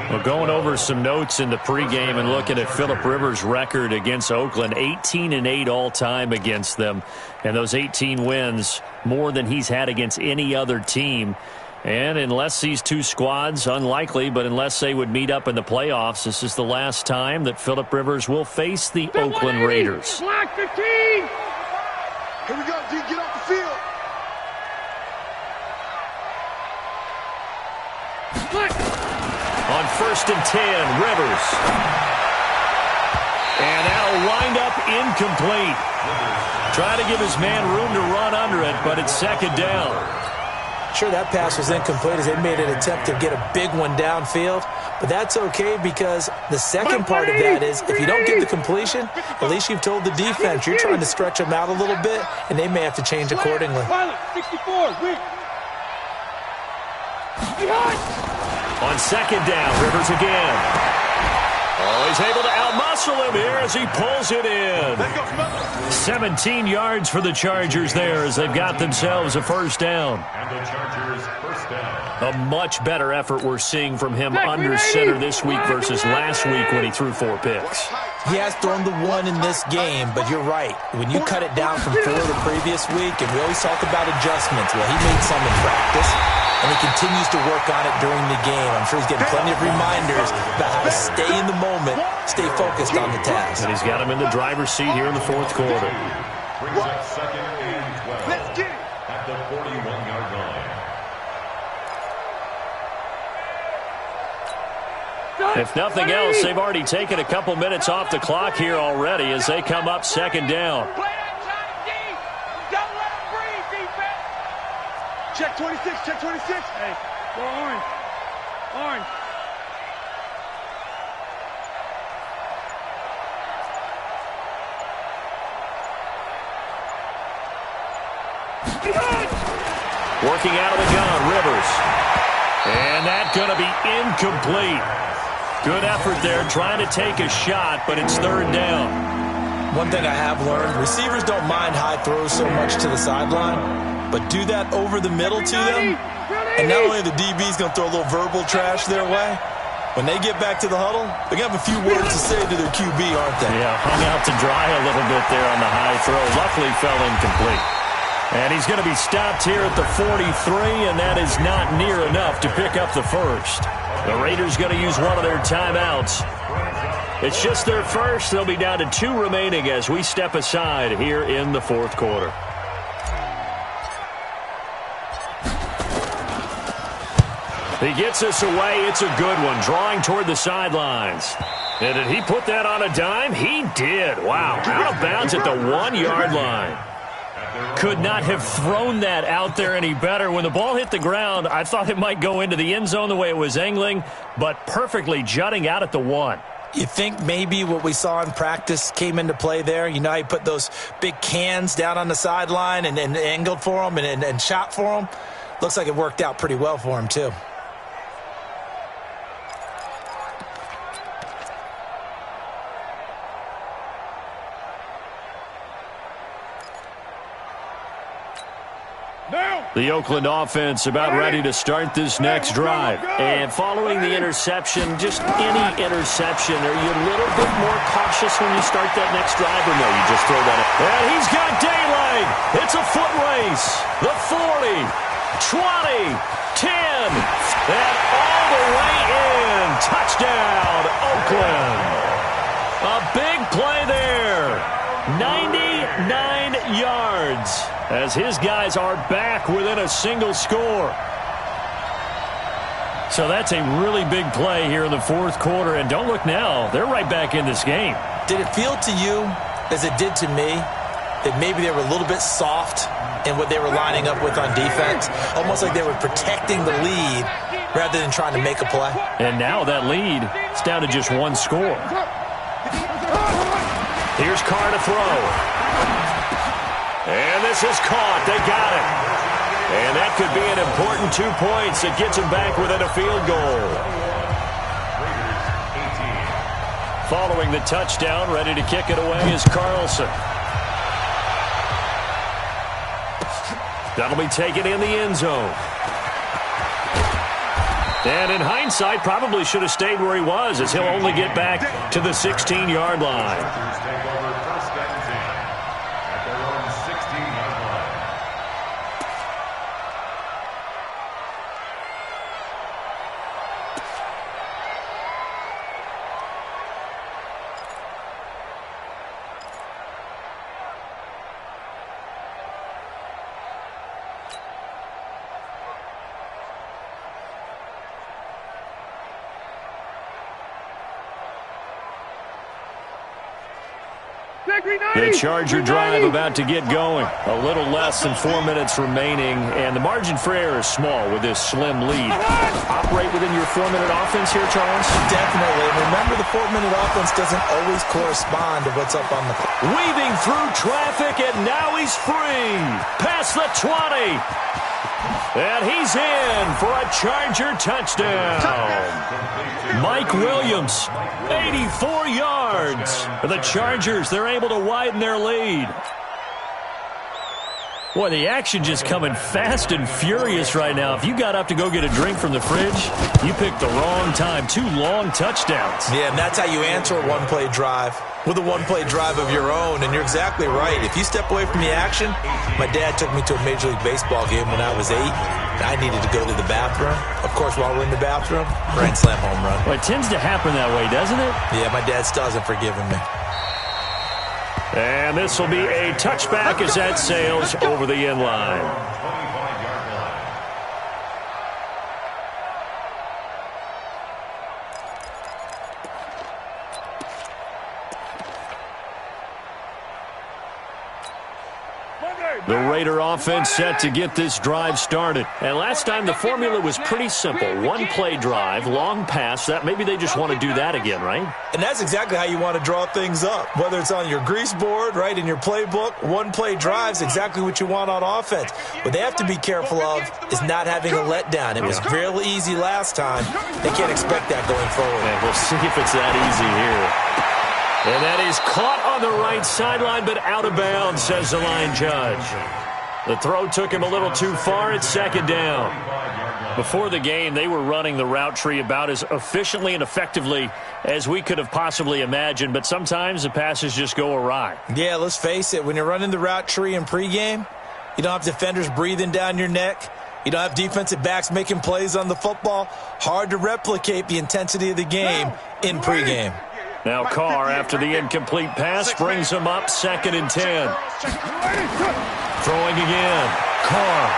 Well, going over some notes in the pregame and looking at Phillip Rivers' record against Oakland, 18-8 all-time against them. And those 18 wins, more than he's had against any other team. And unless these two squads, unlikely, but unless they would meet up in the playoffs, this is the last time that Phillip Rivers will face the Oakland Raiders. Block 15. Here we go, D. Get off the field. On 1st and 10, Rivers. And that'll wind up incomplete. Trying to give his man room to run under it, but it's 2nd down. Sure, that pass was incomplete as they made an attempt to get a big one downfield, but that's okay because the second part of that is if you don't get the completion, at least you've told the defense you're trying to stretch them out a little bit, and they may have to change accordingly. 64, win. On 2nd down, Rivers again. Oh, he's able to outmuscle him here as he pulls it in. 17 yards for the Chargers there as they've got themselves a 1st down. And the Chargers 1st down. A much better effort we're seeing from him under center this week versus last week when he threw 4 picks. He has thrown the 1 in this game, but you're right. When you cut it down from 4 the previous week, and we always talk about adjustments, well, he made some in practice, and he continues to work on it during the game. I'm sure he's getting plenty of reminders about how to stay in the moment, stay focused on the task. And he's got him in the driver's seat here in the 4th quarter. Brings up 2nd and 12. Let's get it. At the 41-yard line. If nothing else, they've already taken a couple minutes off the clock here already as they come up 2nd down. Play outside D. Don't let him breathe, defense. Check 26, check 26. Hey, go orange. Orange. Working out of the gun, Rivers. And that's going to be incomplete. Good effort there, trying to take a shot, but it's 3rd down. One thing I have learned, receivers don't mind high throws so much to the sideline, but do that over the middle to them, and not only the DB's going to throw a little verbal trash their way, when they get back to the huddle, they're going to have a few words to say to their QB, aren't they? Yeah, hung out to dry a little bit there on the high throw. Luckily fell incomplete. And he's going to be stopped here at the 43, and that is not near enough to pick up the 1st. The Raiders going to use one of their timeouts. It's just their 1st. They'll be down to 2 remaining as we step aside here in the 4th quarter. He gets us away. It's a good one, drawing toward the sidelines. And did he put that on a dime? He did. Wow, out of bounds at the 1-yard line. Could not have thrown that out there any better. When the ball hit the ground, I thought it might go into the end zone the way it was angling, but perfectly jutting out at the 1. You think maybe what we saw in practice came into play there? You know, he put those big cans down on the sideline and angled for him and shot for him. Looks like it worked out pretty well for him, too. The Oakland offense about ready to start this next drive. And following the interception, just any interception, are you a little bit more cautious when you start that next drive, or no, you just throw that up? And he's got daylight. It's a foot race. The 40, 20, 10, and all the way in. Touchdown, Oakland. A big play there. 99 yards as his guys are back within a single score. So that's a really big play here in the fourth quarter. And don't look now, they're right back in this game. Did it feel to you, as it did to me, that maybe they were a little bit soft in what they were lining up with on defense? Almost like they were protecting the lead rather than trying to make a play. And now that lead is down to just one score. Here's Carr to throw. And this is caught. They got it. And that could be an important 2 points that gets them back within a field goal. Following the touchdown, ready to kick it away is Carlson. That'll be taken in the end zone. And in hindsight, probably should have stayed where he was, as he'll only get back to the 16-yard line. The Charger drive about to get going. A little less than 4 minutes remaining, and the margin for error is small with this slim lead. Operate within your 4-minute offense here, Charles? Definitely. And remember, the 4-minute offense doesn't always correspond to what's up on the clock. Weaving through traffic, and now he's free. Past the 20. And he's in for a Charger touchdown. Mike Williams, 84 yards. For the Chargers, they're able to widen their lead. Boy, the action just coming fast and furious right now. If you got up to go get a drink from the fridge, you picked the wrong time. 2 long touchdowns. Yeah, and that's how you answer a one-play drive, with a one-play drive of your own. And you're exactly right. If you step away from the action, my dad took me to a Major League Baseball game when I was 8. And I needed to go to the bathroom. Of course, while we're in the bathroom, grand slam home run. Well, it tends to happen that way, doesn't it? Yeah, my dad still hasn't forgiven me. And this will be a touchback as that sails over the end line. The Raider offense set to get this drive started. And last time the formula was pretty simple. One-play drive, long pass. That maybe they just want to do that again, right? And that's exactly how you want to draw things up. Whether it's on your grease board, right, in your playbook, one-play drive's exactly what you want on offense. What they have to be careful of is not having a letdown. It was real easy last time. They can't expect that going forward. And we'll see if it's that easy here. And that is caught on the right sideline, but out of bounds, says the line judge. The throw took him a little too far. It's second down. Before the game, they were running the route tree about as efficiently and effectively as we could have possibly imagined, but sometimes the passes just go awry. Yeah, let's face it. When you're running the route tree in pregame, you don't have defenders breathing down your neck. You don't have defensive backs making plays on the football. Hard to replicate the intensity of the game in pregame. Now Carr, after the incomplete pass, brings him up 2nd and 10. Throwing again. Carr.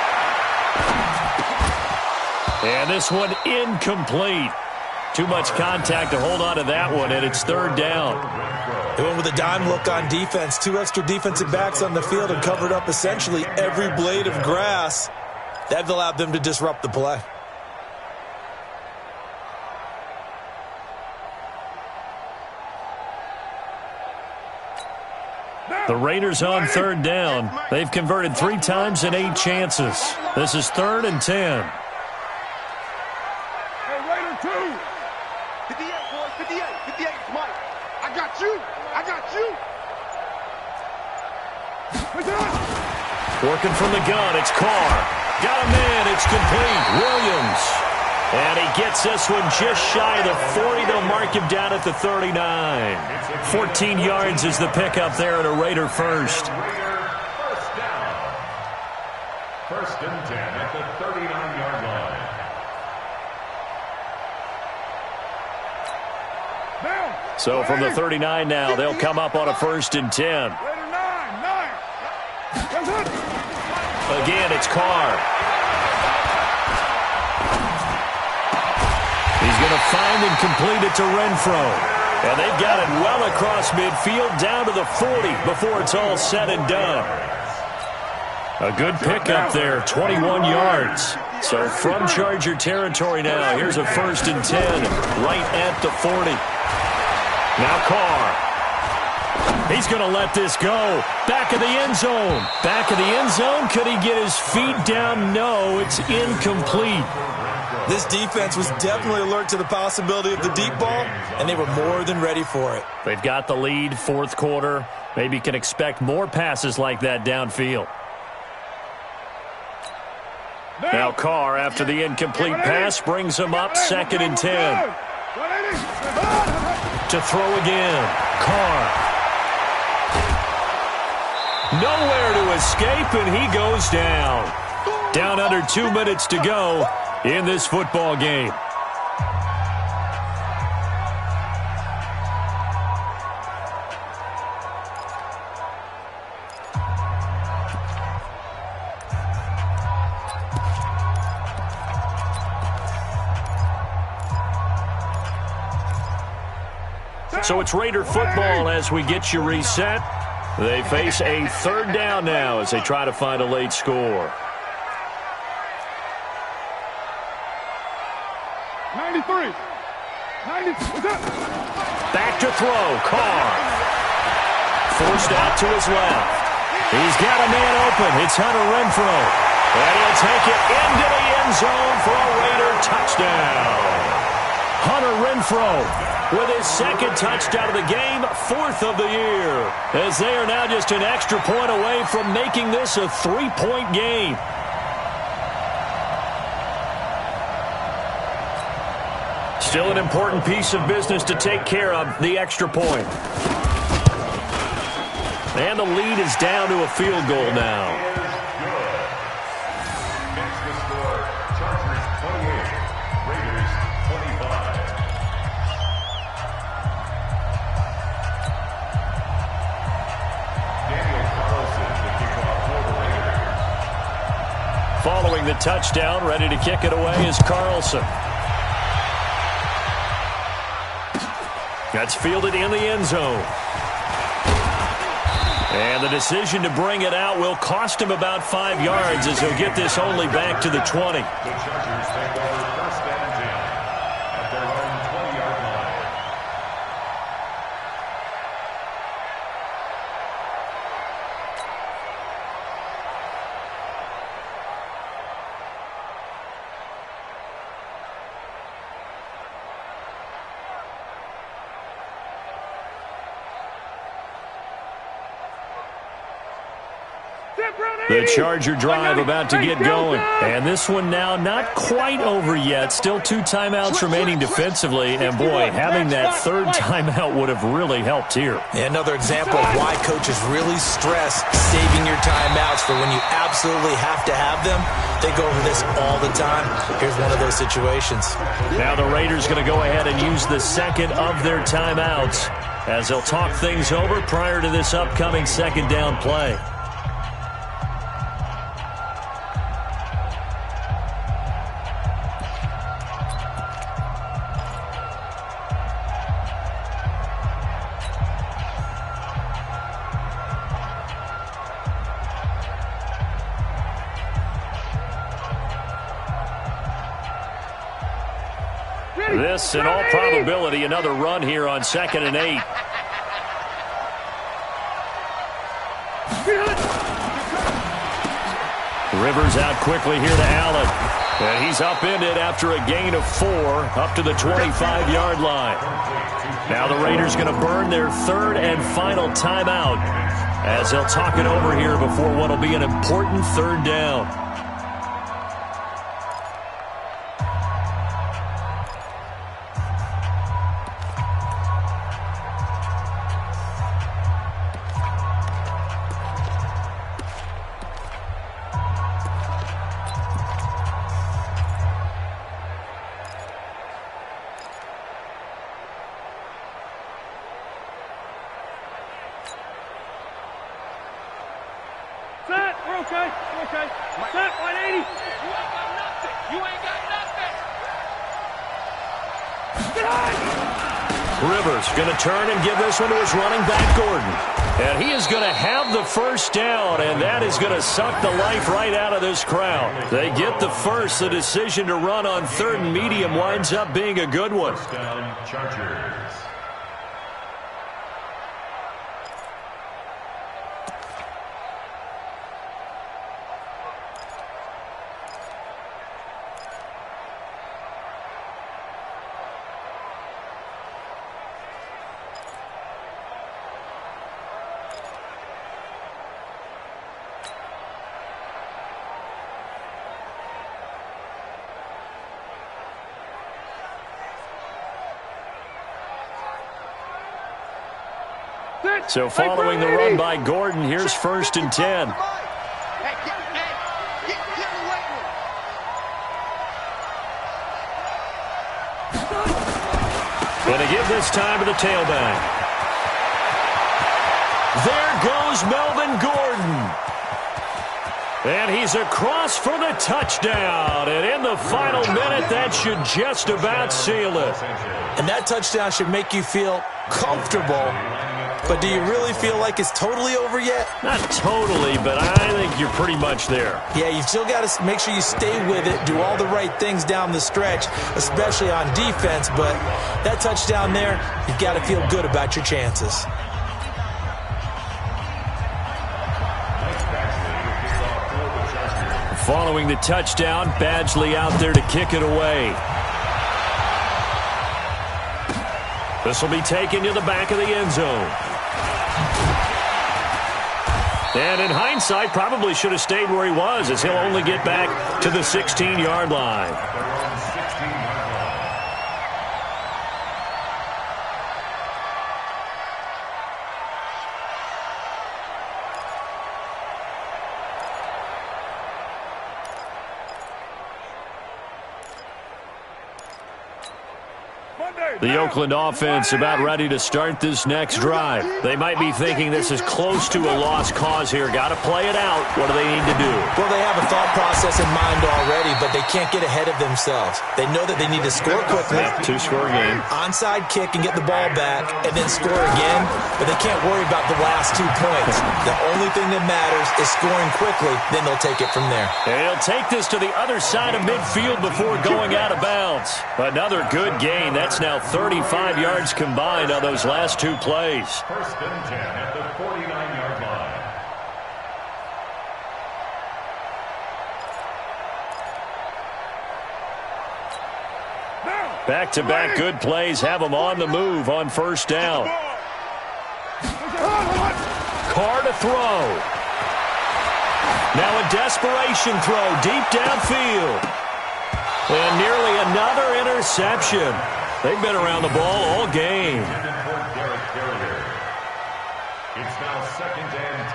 And this one incomplete. Too much contact to hold on to that one, and it's 3rd down. They went with a dime look on defense. 2 extra defensive backs on the field and covered up essentially every blade of grass. That allowed them to disrupt the play. The Raiders on 3rd down. They've converted 3 times in 8 chances. This is 3rd and 10. Hey, Raider 2. 58, boys, 58, 58, Mike. I got you. I got you. Working from the gun, it's Carr. Got a man, it's complete. Williams. And he gets this one just shy of the 40. They'll mark him down at the 39. 14 yards is the pickup there at a Raider first. First down. First and 10 at the 39-yard line. So from the 39 now, they'll come up on a first and 10. Again, it's Carr. He's going to find and complete it to Renfro. And they've got it well across midfield down to the 40 before it's all said and done. A good pickup there, 21 yards. So from Charger territory now, here's a first and 10 right at the 40. Now Carr. He's going to let this go. Back of the end zone. Back of the end zone. Could he get his feet down? No, it's incomplete. This defense was definitely alert to the possibility of the deep ball, and they were more than ready for it. They've got the lead, fourth quarter. Maybe can expect more passes like that downfield. Now Carr, after the incomplete pass, brings him up second and 10. To throw again. Carr. Nowhere to escape, and he goes down. Down under 2 minutes to go in this football game. So it's Raider football as we get you reset. They face a third down now as they try to find a late score. 93. Back to throw. Carr. Forced out to his left. He's got a man open. It's Hunter Renfro. And he'll take it into the end zone for a Raider touchdown. Hunter Renfro with his second touchdown of the game, fourth of the year, as they are now just an extra point away from making this a three-point game. Still an important piece of business to take care of, the extra point. And the lead is down to a field goal now. Following the touchdown, ready to kick it away is Carlson. That's fielded in the end zone. And the decision to bring it out will cost him about 5 yards as he'll get this only back to the 20. The Chargers take over first and 10 at their own 20-yard line. The Charger drive about to get going. And this one now not quite over yet. Still 2 timeouts remaining defensively. And, boy, having that third timeout would have really helped here. Another example of why coaches really stress saving your timeouts for when you absolutely have to have them. They go over this all the time. Here's one of those situations. Now the Raiders going to go ahead and use the second of their timeouts as they'll talk things over prior to this upcoming second down play. This, in all probability, another run here on 2nd and 8. Rivers out quickly here to Allen. And he's upended after a gain of 4 up to the 25-yard line. Now the Raiders going to burn their third and final timeout as they'll talk it over here before what will be an important third down. Set, we're okay, we're okay. Set, 180. You ain't got nothing. You ain't got nothing. Rivers going to turn and give this one to his running back, Gordon. And he is going to have the first down, and that is going to suck the life right out of this crowd. They get the first. The decision to run on third and medium winds up being a good one. First down, Chargers. So following the run by Gordon, here's 1st and 10. Going to give this time to the tailback. There goes Melvin Gordon. And he's across for the touchdown. And in the final minute, that should just about seal it. And that touchdown should make you feel comfortable. But do you really feel like it's totally over yet? Not totally, but I think you're pretty much there. Yeah, you've still got to make sure you stay with it, do all the right things down the stretch, especially on defense. But that touchdown there, you've got to feel good about your chances. Following the touchdown, Badgley out there to kick it away. This will be taken to the back of the end zone. And in hindsight, probably should have stayed where he was, as he'll only get back to the 16-yard line. The Oakland offense about ready to start this next drive. They might be thinking this is close to a lost cause here. Got to play it out. What do they need to do? Well, they have a thought process in mind already, but they can't get ahead of themselves. They know that they need to score quickly. Two-score game. Onside kick and get the ball back, and then score again, but they can't worry about the last 2 points. The only thing that matters is scoring quickly, then they'll take it from there. And he'll take this to the other side of midfield before going out of bounds. Another good gain. That's now 35 yards combined on those last 2 plays. 1st and 10 at the 49-yard line. Back-to-back good plays have them on the move on 1st down. Carr to throw. Now a desperation throw deep downfield. And nearly another interception. They've been around the ball all game. It's now 2nd and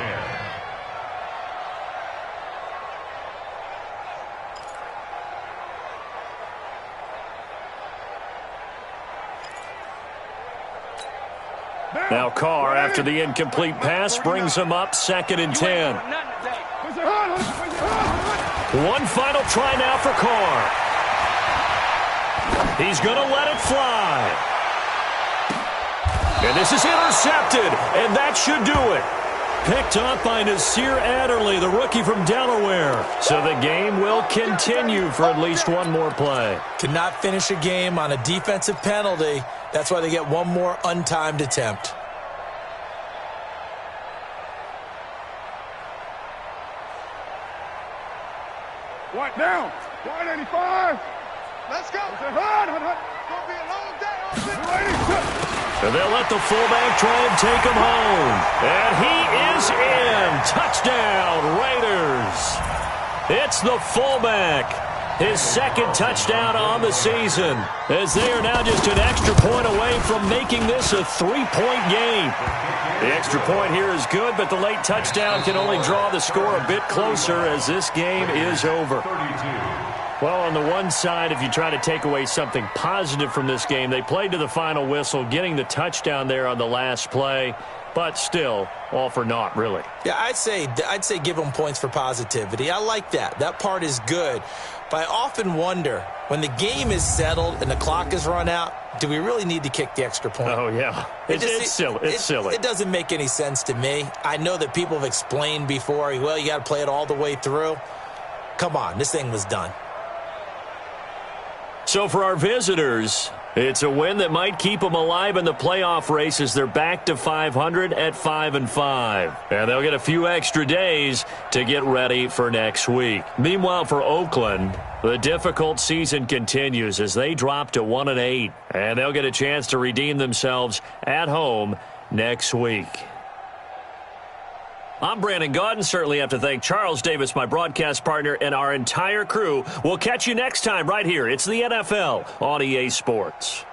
10. Now Carr, after the incomplete pass, brings him up 2nd and 10. One final try now for Carr. He's going to let it fly. And this is intercepted, and that should do it. Picked up by Nasir Adderley, the rookie from Delaware. So the game will continue for at least one more play. Cannot finish a game on a defensive penalty. That's why they get one more untimed attempt. What down? 185. Let's go. It's gonna be a long day. And they'll let the fullback try and take him home. And he is touchdown, Raiders. It's the fullback. His second touchdown on the season, as they are now just an extra point away from making this a 3-point game. The extra point here is good, but the late touchdown can only draw the score a bit closer as this game is over. Well, on the one side, if you try to take away something positive from this game, they played to the final whistle, getting the touchdown there on the last play, but still, all for naught, really. Yeah, I'd say give them points for positivity. I like that. That part is good. But I often wonder, when the game is settled and the clock is run out, do we really need to kick the extra point? Oh, yeah. It's silly. It's silly. It doesn't make any sense to me. I know that people have explained before, well, you got to play it all the way through. Come on, this thing was done. So for our visitors, it's a win that might keep them alive in the playoff race as they're back to 500 at 5-5. And they'll get a few extra days to get ready for next week. Meanwhile, for Oakland, the difficult season continues as they drop to 1-8. And they'll get a chance to redeem themselves at home next week. I'm Brandon Gaudin. Certainly have to thank Charles Davis, my broadcast partner, and our entire crew. We'll catch you next time right here. It's the NFL on EA Sports.